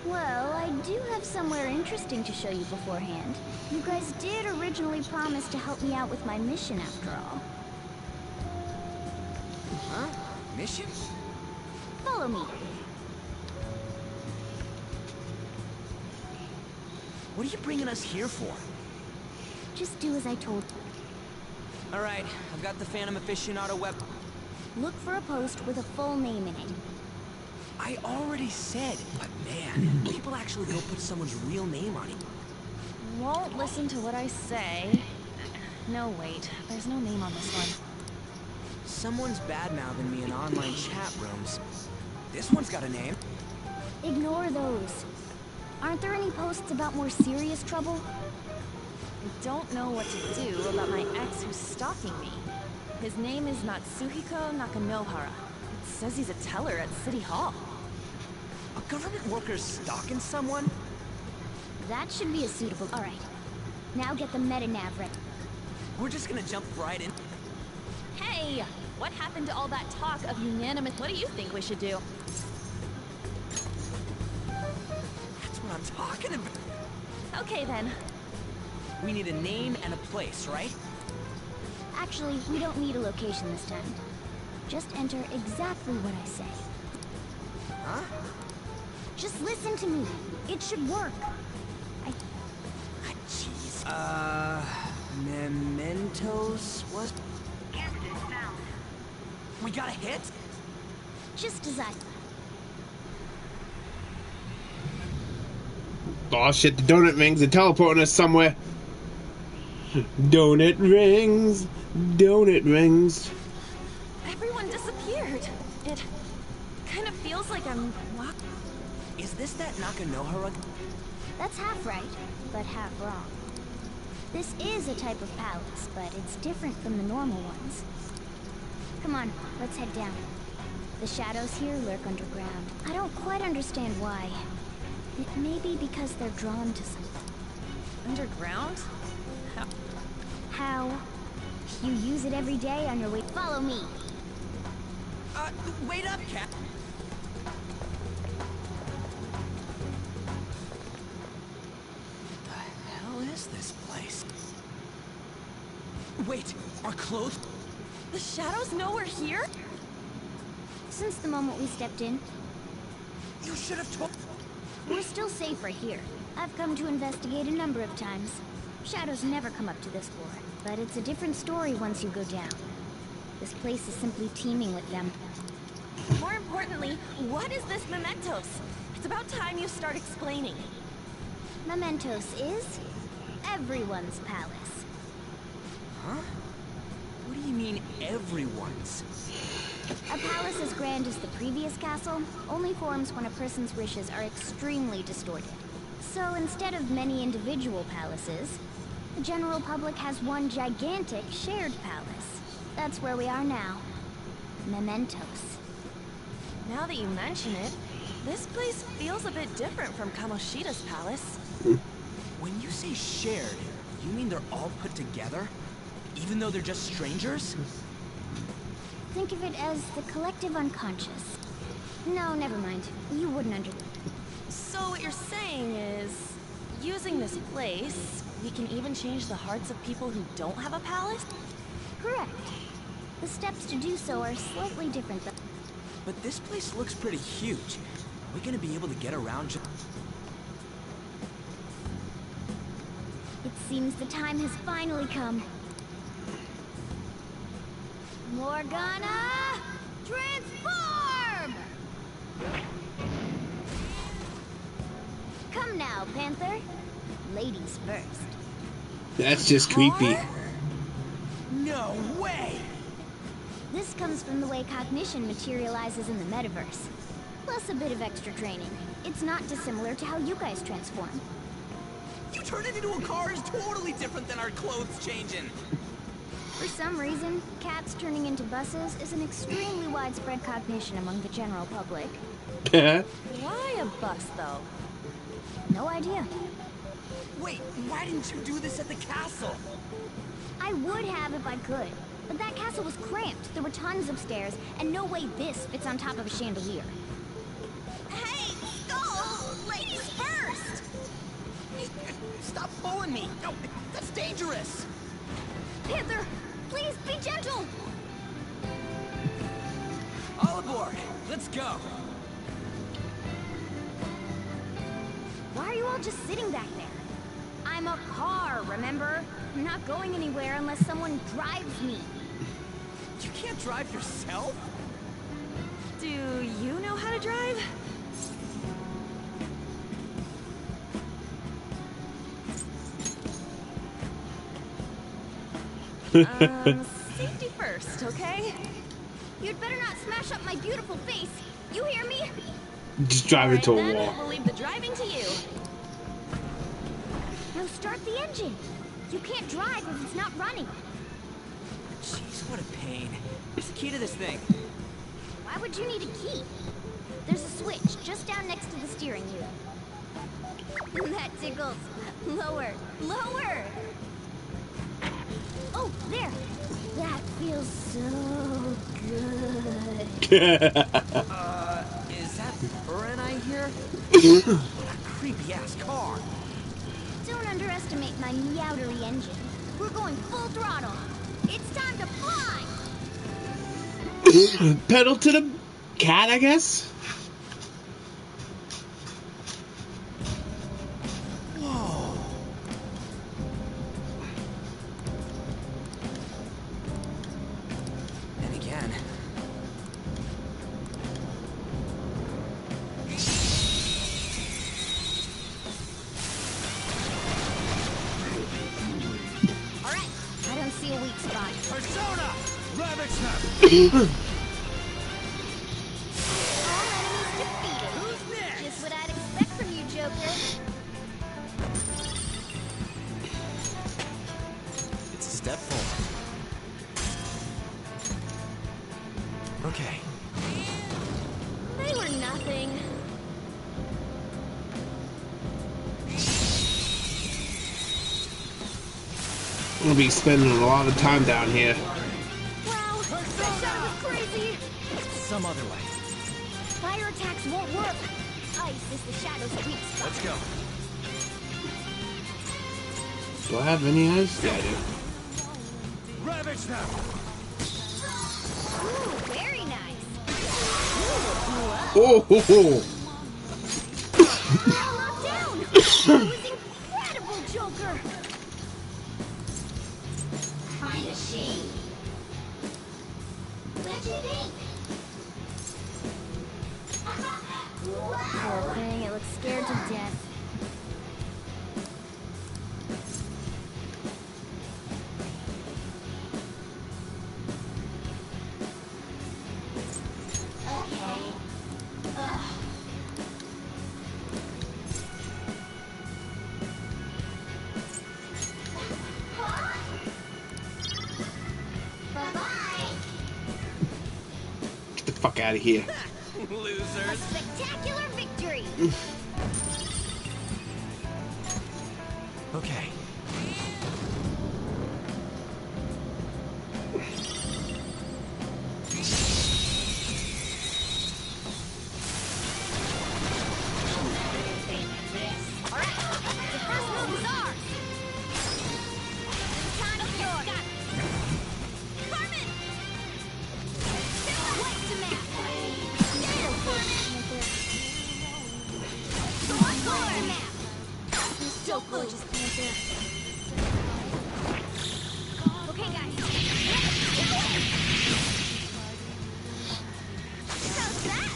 Well, I do have somewhere interesting to show you beforehand. You guys did originally promise to help me out with my mission after all. Huh? Mission? Follow me. What are you bringing us here for? Just do as I told you. Alright, I've got the Phantom Aficionado web. Look for a post with a full name in it. I already said, but man, people actually go put someone's real name on it. Won't listen to what I say. No, wait. There's no name on this one. Someone's bad-mouthing me in online chat rooms. This one's got a name. Ignore those. Aren't there any posts about more serious trouble? I don't know what to do about my ex who's stalking me. His name is Natsuhiko Nakanohara. It says he's a teller at City Hall. A government worker stalking someone? That should be a suitable... Alright. Now get the meta-nav ready. We're just gonna jump right in. Hey! What happened to all that talk of unanimous... What do you think we should do? That's what I'm talking about. Okay then. We need a name and a place, right? Actually, we don't need a location this time. Just enter exactly what I say. Huh? Just listen to me. It should work. Jeez. Mementos was... Candidate found. We got a hit? Just as I... Oh shit, the donut rings. They're teleporting us somewhere. Donut rings. Donut rings. Everyone disappeared. It kind of feels like I'm walking. Is this that Nakanohara? That's half right, but half wrong. This is a type of palace, but it's different from the normal ones. Come on, let's head down. The shadows here lurk underground. I don't quite understand why. It may be because they're drawn to something. Underground? How? You use it every day on your way. Follow me. Wait up, Cap. What the hell is this place? Wait, our clothes? The shadows know we're here? Since the moment we stepped in. You should have told... We're still safe right here. I've come to investigate a number of times. Shadows never come up to this floor, but it's a different story once you go down. This place is simply teeming with them. More importantly, what is this Mementos? It's about time you start explaining. Mementos is everyone's palace. Huh? What do you mean, everyone's? A palace as grand as the previous castle only forms when a person's wishes are extremely distorted. So instead of many individual palaces, the general public has one gigantic shared palace. That's where we are now. Mementos. Now that you mention it, this place feels a bit different from Kamoshida's palace. When you say shared, you mean they're all put together? Even though they're just strangers? Think of it as the collective unconscious. No, never mind. You wouldn't understand. So what you're saying is, using this place, we can even change the hearts of people who don't have a palace? Correct. The steps to do so are slightly different though. But this place looks pretty huge. Are we gonna be able to get around It seems the time has finally come. Morgana! Transform! Come now, Panther. Ladies first. That's just creepy. No way! This comes from the way cognition materializes in the metaverse. Plus a bit of extra training. It's not dissimilar to how you guys transform. You turn it into a car is totally different than our clothes changing. For some reason, cats turning into buses is an extremely widespread cognition among the general public. Why a bus, though? No idea. Wait, why didn't you do this at the castle? I would have if I could, but that castle was cramped. There were tons of stairs, and no way this fits on top of a chandelier. Hey, Skull! Ladies first! Stop pulling me! No, that's dangerous! Panther, please be gentle! All aboard! Let's go! Why are you all just sitting back there? I'm a car, remember? I'm not going anywhere unless someone drives me. You can't drive yourself? Do you know how to drive? Safety first, okay? You'd better not smash up my beautiful face. You hear me? Just drive into a Then wall. we'll leave the driving to you. Now start the engine. You can't drive if it's not running. Jeez, what a pain. What's the key to this thing? Why would you need a key? There's a switch just down next to the steering wheel. That tickles. Lower. Lower! Oh, there! That feels so good. Is that Burin I hear? What a creepy-ass car. Don't underestimate my meowdery engine. We're going full throttle. It's time to fly! Pedal to the cat, I guess? Whoa. And again. Alright, I don't see a weak spot. Persona! Ravage Snap! All enemies defeated. Who's next? Just what I'd expect from you, Joker. It's a step forward. Okay. They were nothing. I'm gonna be spending a lot of time down here. Wow, that shot was crazy. Some other way. Fire attacks won't work. Ice is the shadow's weak spot. Let's go. Do I have any eyes? Yeah, I do. Ravage Snap! Ooh, very nice. Oh, ho, ho. Locked down! That was incredible, Joker! Privacy. Where'd you think? Poor thing, it looks scared to death. Get the fuck out of here. A Losers. spectacular victory! Okay. So gorgeous, Panther. Okay, guys. How's that?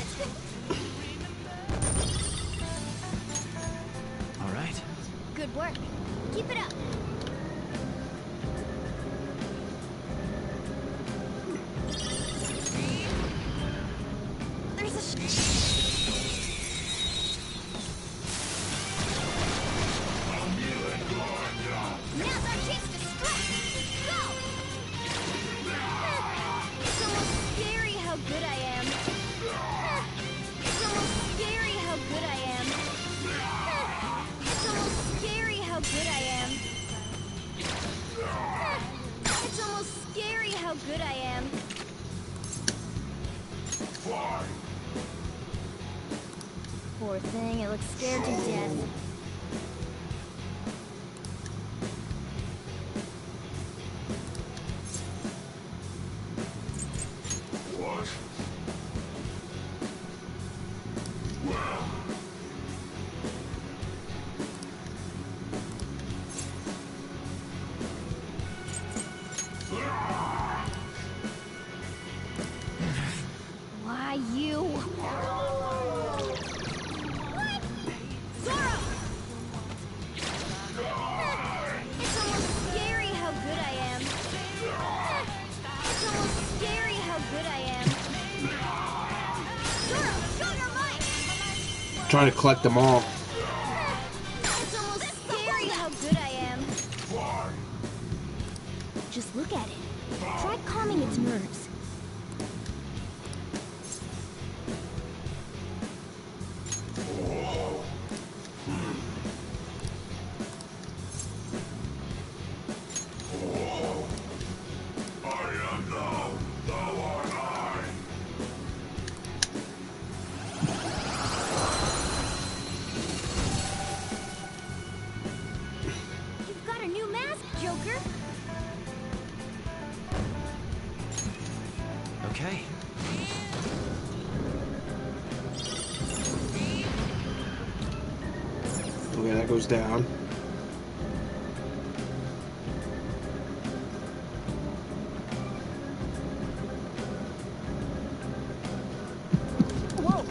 All right. Good work. Keep it up. There's a Now's our chance to strike! Go! It's almost scary how good I am. It's almost scary how good I am. It's almost scary how good I am. It's almost scary how good I am. Poor thing, it looks scared to death. Why you? What? Zorro! It's almost scary how good I am. It's almost scary how good I am. Zorro, show your might! Trying to collect them all. It's almost scary how good I am. Just look at it. Try calming its nerves. You've got a new mask, Joker. Okay. Okay, that goes down. Whoa!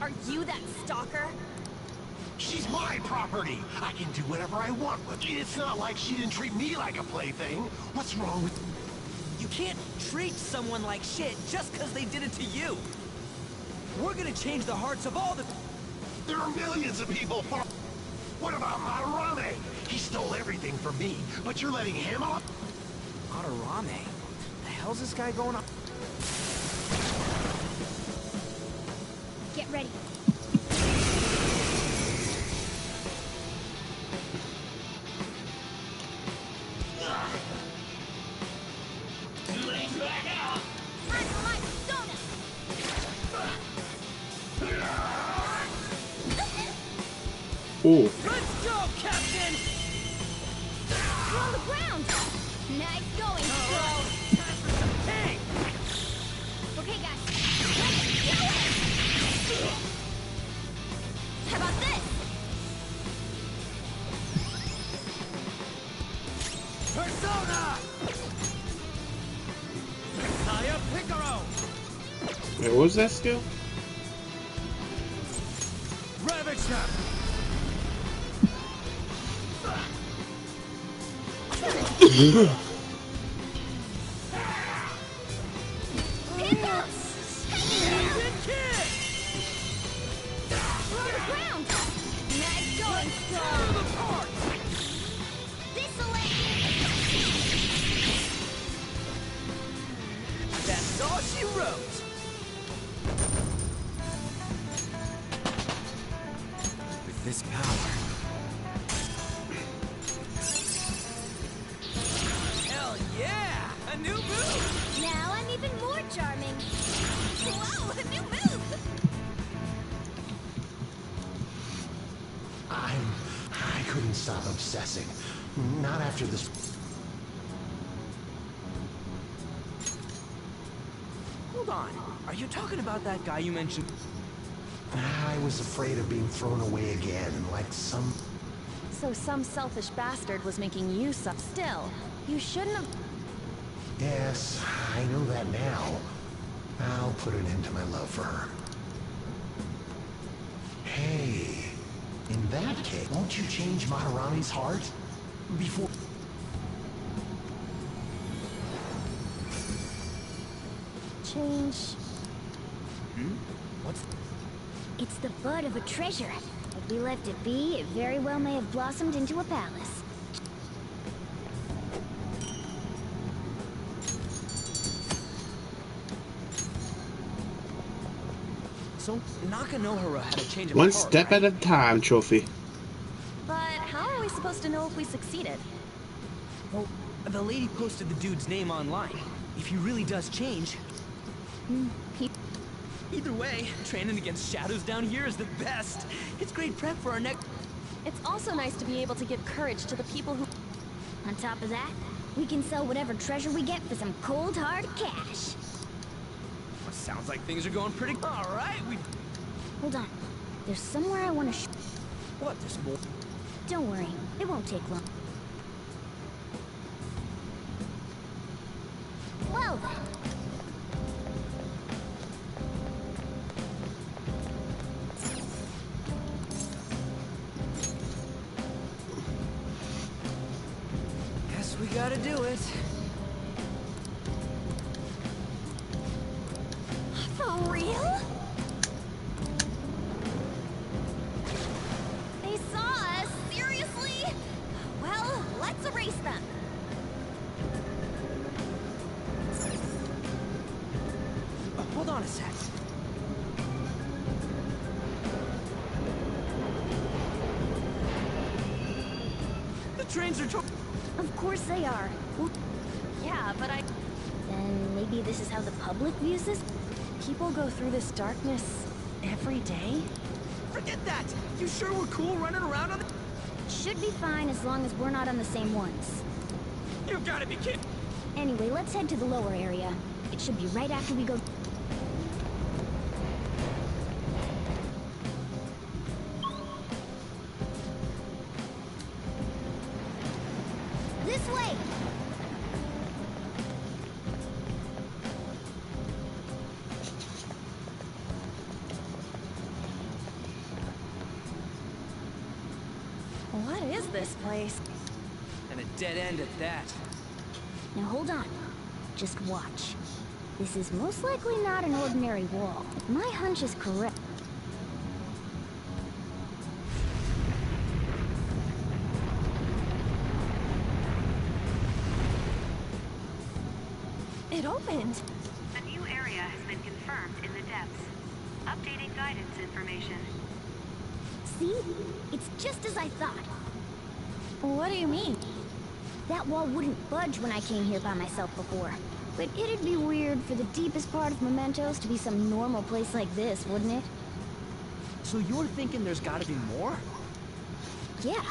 Are you that stalker? She's my property. I can do whatever I want with it. It's not like she didn't treat me like a plaything. What's wrong with... You can't treat someone like shit just because they did it to you. We're gonna change the hearts of all the... There are millions of people for... What about Madarame? He stole everything from me, but you're letting him off? Madarame? The hell's this guy going on? Get ready. Okay, that goes down. Ooh. Let's go, Captain! We're on the ground! Nice going, bro! Time for some pain! Okay, guys, let's do it! How about this? Persona! Messiah Picaro! Wait, what was that skill? Ravage Snap! Pickles! Kid! We're on the ground! Nice going, Strong! This'll end That's all she wrote! With this power... Hell yeah! A new move! Now I'm even more charming. Whoa, a new move! I couldn't stop obsessing. Not after this. Hold on. Are you talking about that guy you mentioned? I was afraid of being thrown away again, like some... So some selfish bastard was making use of... Still, you shouldn't have... Yes, I know that now. I'll put an end to my love for her. Hey, in that case, won't you change Maharani's heart? Before... Change. What's... It's the bud of a treasure. If we left it be, it very well may have blossomed into a palace. So, Nakanohara had a change of One heart, step right? at a time, Trophy. But how are we supposed to know if we succeeded? Well, the lady posted the dude's name online. If he really does change... Either way, training against shadows down here is the best. It's great prep for our next... It's also nice to be able to give courage to the people who... On top of that, we can sell whatever treasure we get for some cold hard cash. Sounds like things are going pretty... Alright, we... Hold on. There's somewhere I want to What, there's more? Don't worry. It won't take long. Well then. Guess we gotta do it. For real? They saw us? Seriously? Well, let's erase them. Hold on a sec. The trains are... Of course they are. Well, Yeah, but then maybe this is how the public views this? people go through this darkness every day? Forget that! You sure we're cool running around on the... Should be fine as long as we're not on the same ones. You gotta be kidding! Anyway, let's head to the lower area. It should be right after we go... This way! What is this place? And a dead end at that. Now hold on. Just watch. This is most likely not an ordinary wall. If my hunch is correct. It opened. A new area has been confirmed in the depths. Updating guidance information. See? It's just as I thought. What do you mean? That wall wouldn't budge when I came here by myself before. But it'd be weird for the deepest part of Mementos to be some normal place like this, wouldn't it? So you're thinking there's gotta be more? Yeah,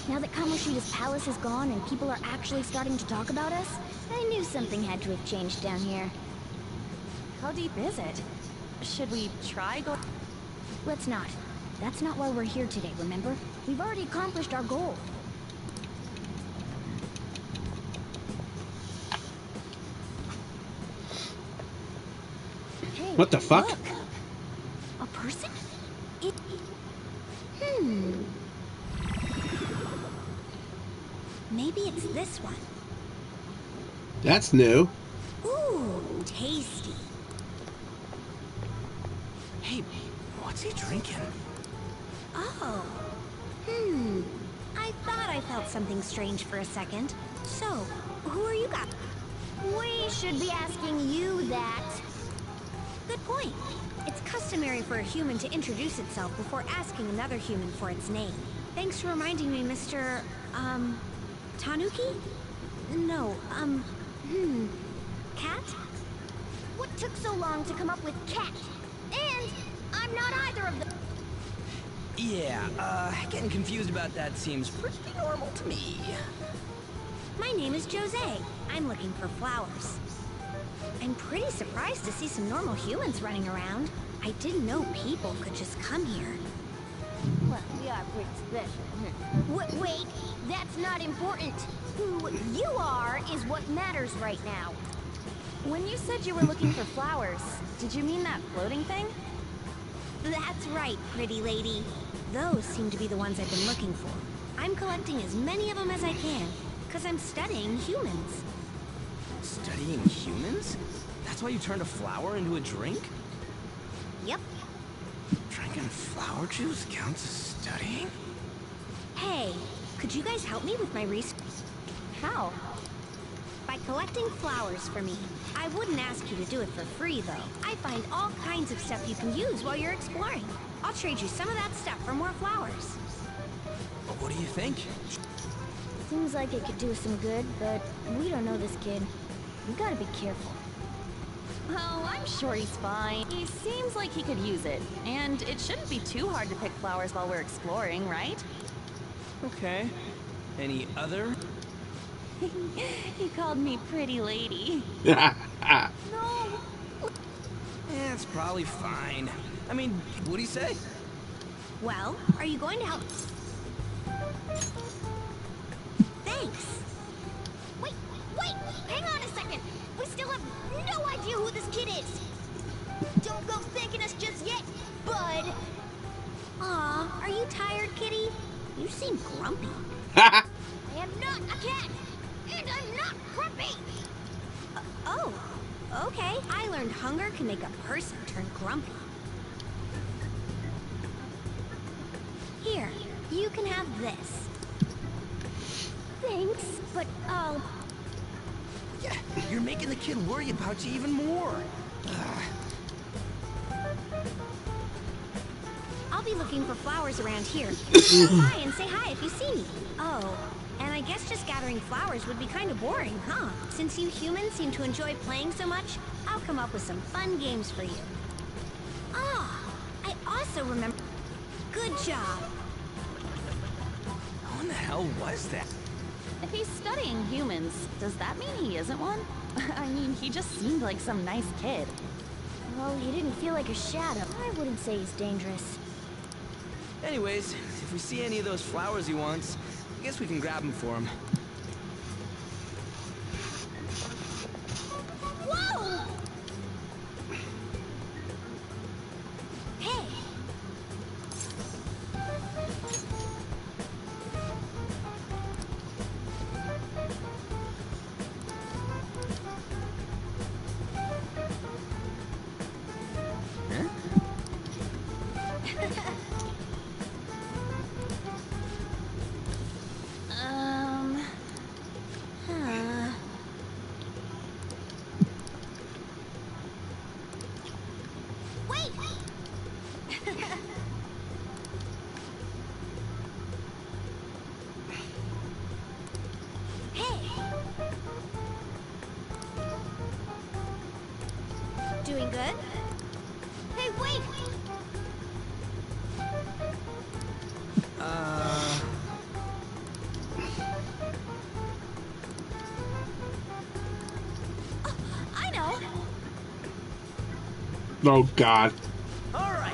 now that Kamoshida's palace is gone and people are actually starting to talk about us, I knew something had to have changed down here. How deep is it? Should we try going? Let's not. That's not why we're here today, remember? We've already accomplished our goal. Hey, What the fuck? Look. A person? Maybe it's this one. That's new. Ooh, tasty. Hey, what's he drinking? Oh. I thought I felt something strange for a second. So, who are you guys? We should be asking you that. Good point. It's customary for a human to introduce itself before asking another human for its name. Thanks for reminding me, Mr. Tanuki? No, Cat? What took so long to come up with cat? And I'm not either of them. Yeah, getting confused about that seems pretty normal to me. My name is Jose. I'm looking for flowers. I'm pretty surprised to see some normal humans running around. I didn't know people could just come here. Well, we are pretty special. Wait, that's not important. Who you are is what matters right now. When you said you were looking for flowers, did you mean that floating thing? That's right, pretty lady. Those seem to be the ones I've been looking for. I'm collecting as many of them as I can, because I'm studying humans. Studying humans? That's why you turned a flower into a drink? Yep. Drinking flower juice counts as studying? Hey, could you guys help me with my research? How? By collecting flowers for me. I wouldn't ask you to do it for free, though. I find all kinds of stuff you can use while you're exploring. I'll trade you some of that stuff for more flowers. But what do you think? Seems like it could do us some good, but we don't know this kid. We gotta be careful. Oh, I'm sure he's fine. He seems like he could use it. And it shouldn't be too hard to pick flowers while we're exploring, right? Okay. Any other? He called me pretty lady. No! It's probably fine. I mean, what'd he say? Well, are you going to help? Thanks. Wait, hang on a second. We still have no idea who this kid is. Don't go thanking us just yet, bud. Aw, are you tired, kitty? You seem grumpy. I am not a cat, and I'm not grumpy. Oh, okay. I learned hunger can make a person turn grumpy. Here, you can have this. Thanks, but Yeah, you're making the kid worry about you even more. I'll be looking for flowers around here. Stop by and say hi if you see me. Oh, and I guess just gathering flowers would be kind of boring, huh? Since you humans seem to enjoy playing so much, I'll come up with some fun games for you. Ah, I also remember... Good job. Who in the hell was that? If he's studying humans, does that mean he isn't one? I mean, he just seemed like some nice kid. Well, he didn't feel like a shadow. I wouldn't say he's dangerous. Anyways, if we see any of those flowers he wants, I guess we can grab them for him. Whoa! Hey! Wait! Hey! Doing good? Hey, wait! Oh God. All right.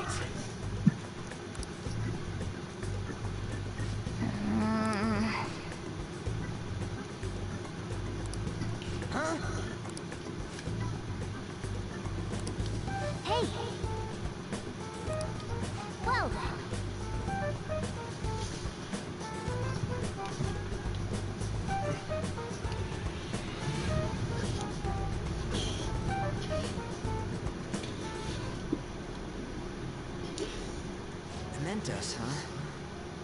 Huh? Hey. Well then. Mementos, huh?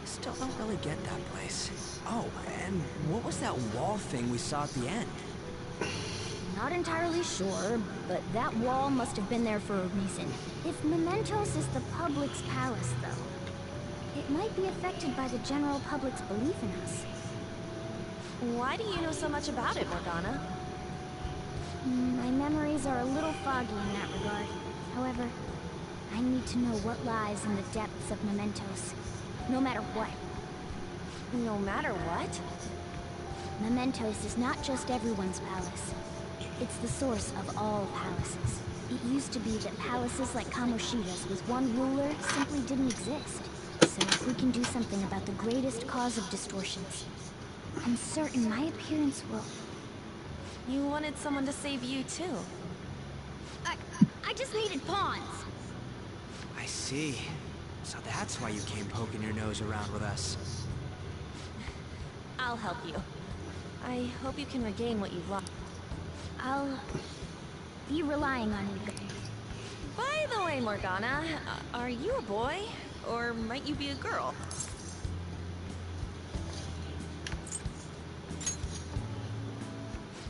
Still don't really get that place. Oh, and what was that wall thing we saw at the end? Not entirely sure, but that wall must have been there for a reason. If Mementos is the public's palace, though, it might be affected by the general public's belief in us. Why do you know so much about it, Morgana? My memories are a little foggy in that regard. However, I need to know what lies in the depths of Mementos. No matter what. No matter what? Mementos is not just everyone's palace. It's the source of all palaces. It used to be that palaces like Kamoshida's with one ruler simply didn't exist. So if we can do something about the greatest cause of distortions, I'm certain my appearance will... You wanted someone to save you, too. I just needed pawns! I see. So that's why you came poking your nose around with us. I'll help you. I hope you can regain what you've lost. I'll be relying on you. By the way, Morgana, are you a boy? Or might you be a girl?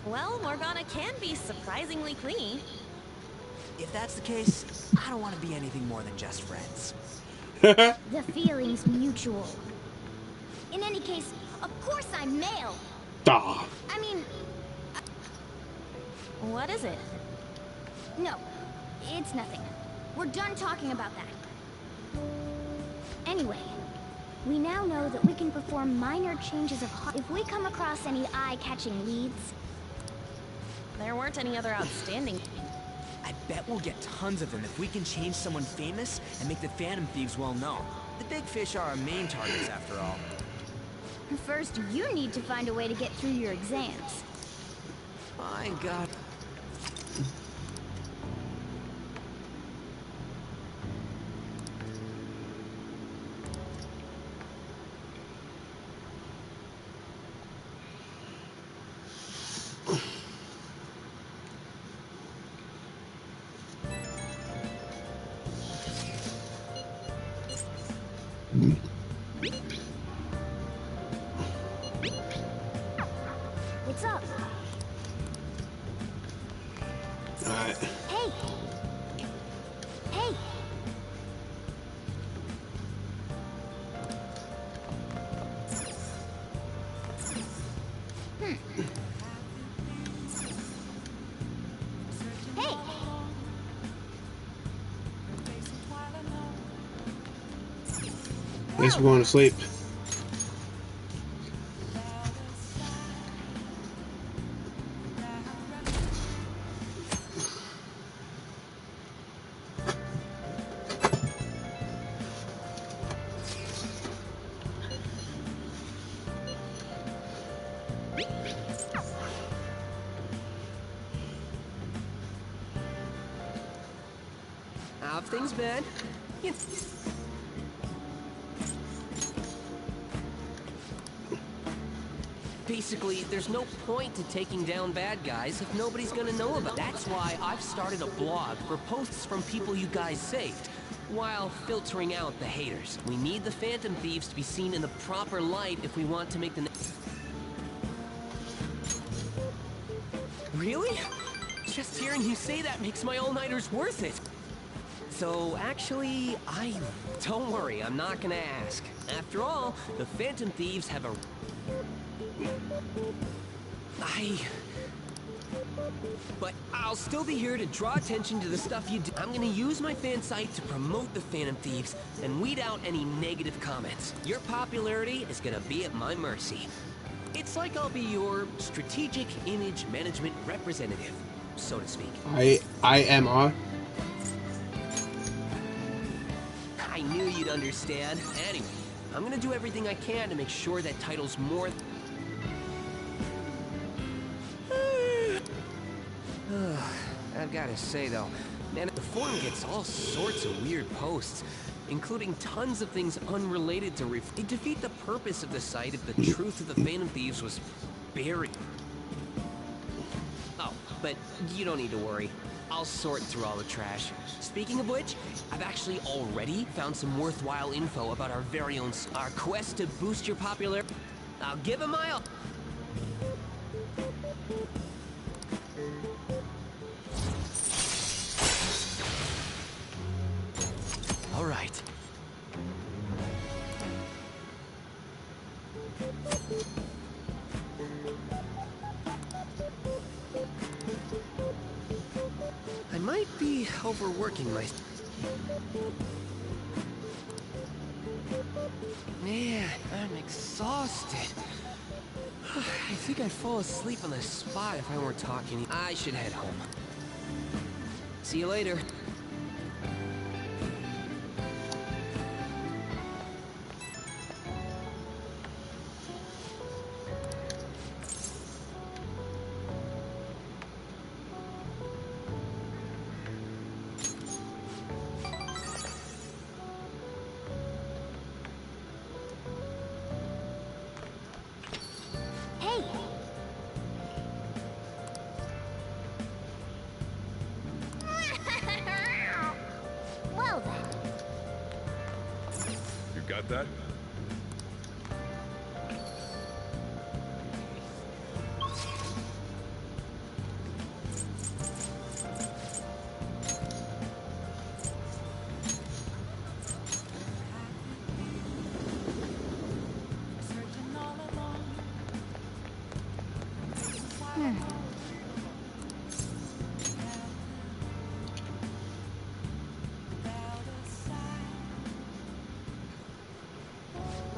Well, Morgana can be surprisingly clean. If that's the case, I don't want to be anything more than just friends. The feeling's mutual. In any case, of course I'm male. Duh. I mean... What is it? No, it's nothing. We're done talking about that. Anyway, we now know that we can perform minor changes of heart. If we come across any eye-catching leads... There weren't any other outstanding... I bet we'll get tons of them if we can change someone famous and make the Phantom Thieves well known. The big fish are our main targets, after all. First, you need to find a way to get through your exams. My God. What's up? Alright. Hey! Hey! Hey! Guess we're going to sleep. How have things been? Basically, there's no point to taking down bad guys if nobody's gonna know about it. That's why I've started a blog for posts from people you guys saved, while filtering out the haters. We need the Phantom Thieves to be seen in the proper light if we want to make the... Really? Just hearing you say that makes my all-nighters worth it. So, actually, don't worry, I'm not gonna ask. After all, the Phantom Thieves have a... But I'll still be here to draw attention to the stuff you do. I'm gonna use my fan site to promote the Phantom Thieves and weed out any negative comments. Your popularity is gonna be at my mercy. It's like I'll be your strategic image management representative, so to speak. IMR? I knew you'd understand. Anyway, I'm gonna do everything I can to make sure that title's more... I've gotta say though, man, the forum gets all sorts of weird posts, including tons of things unrelated to It'd defeat the purpose of the site if the truth of the Phantom Thieves was buried. Oh, but you don't need to worry. I'll sort through all the trash. Speaking of which, I've actually already found some worthwhile info about our very own... Our quest to boost your popularity. I'll give it my all. All right. I might be overworking my... Man, I'm exhausted. I think I'd fall asleep on the spot if I weren't talking. I should head home. See you later. Well then. You got that?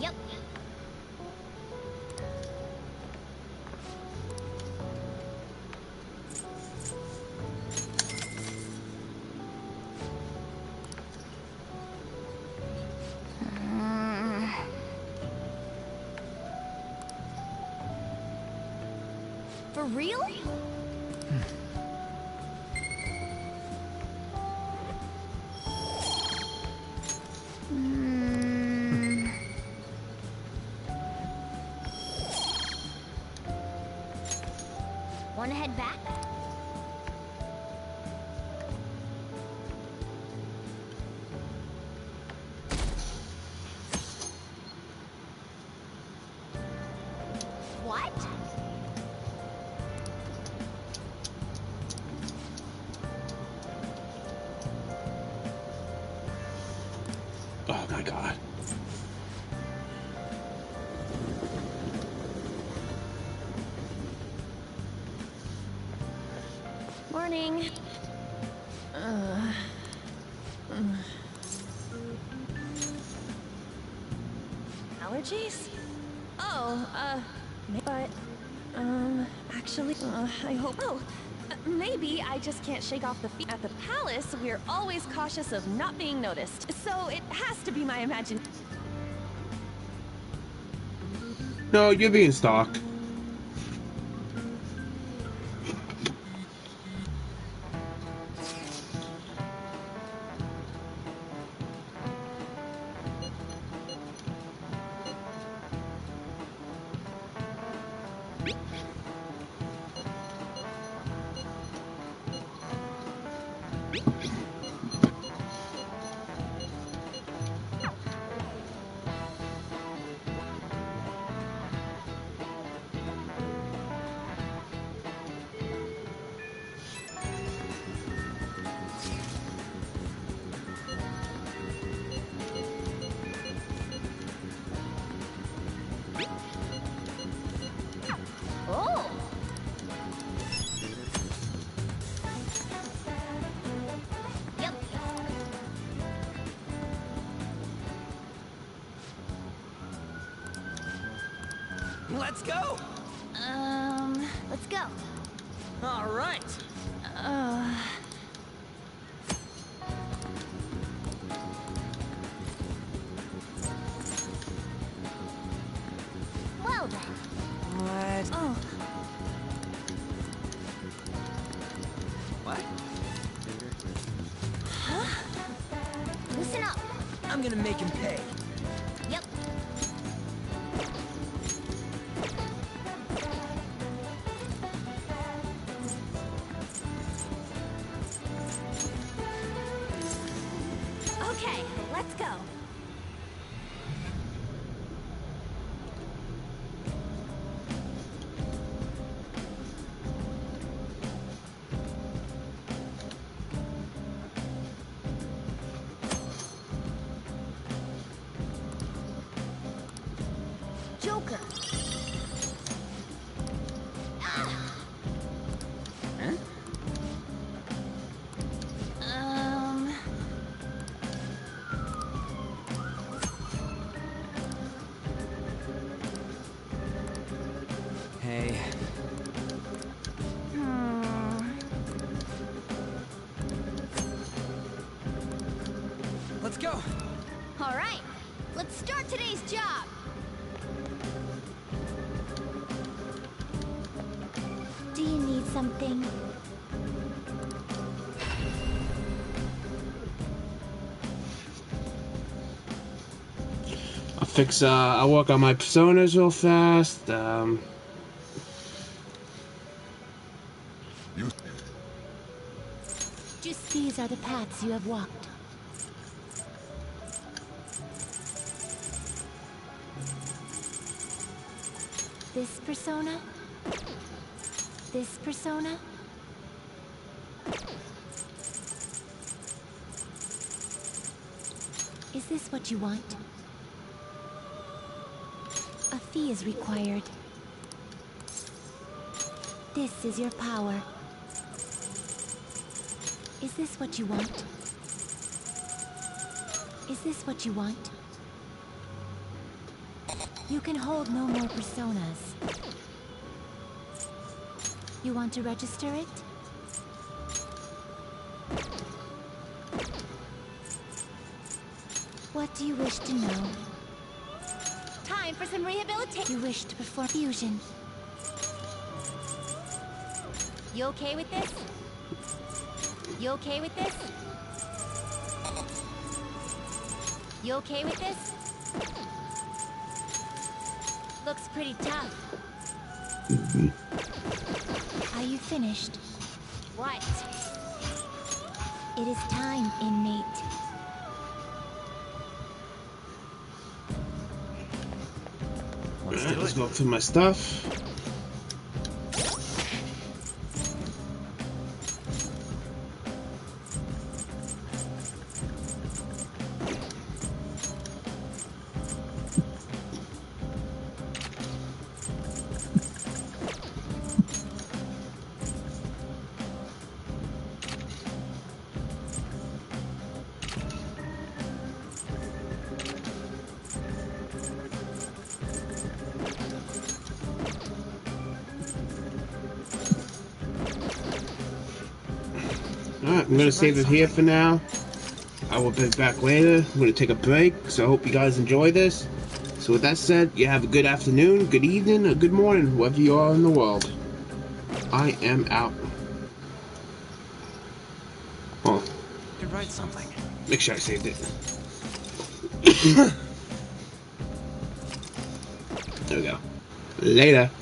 Yep. For real? Wanna head back? What? Oh my god. Morning. Allergies? Oh, but, actually, I hope... Oh, maybe I just can't shake off the feet. At the palace, we're always cautious of not being noticed, so it has to be my imagination. No, you're being stalked. Oh! Yep. Let's go! Let's go. All right. gonna make him pay. Yep. Okay, let's go. Joker. Huh? Hey. Let's go. All right, let's start today's job. Do you need something? I'll work on my personas real fast. Just these are the paths you have walked. This persona? This persona? Is this what you want? A fee is required. This is your power. Is this what you want? Is this what you want? You can hold no more personas. You want to register it? What do you wish to know? Time for some rehabilitation. You wish to perform fusion. You okay with this? You okay with this? You okay with this? Looks pretty tough. Are you finished? What? It is time, inmate. Let's go through my stuff. Alright, I'm gonna save it here for now. I will be back later. I'm gonna take a break, so I hope you guys enjoy this. So with that said, you have a good afternoon, good evening, or good morning, wherever you are in the world. I am out. Oh. Could write something. Make sure I saved it. There we go. Later.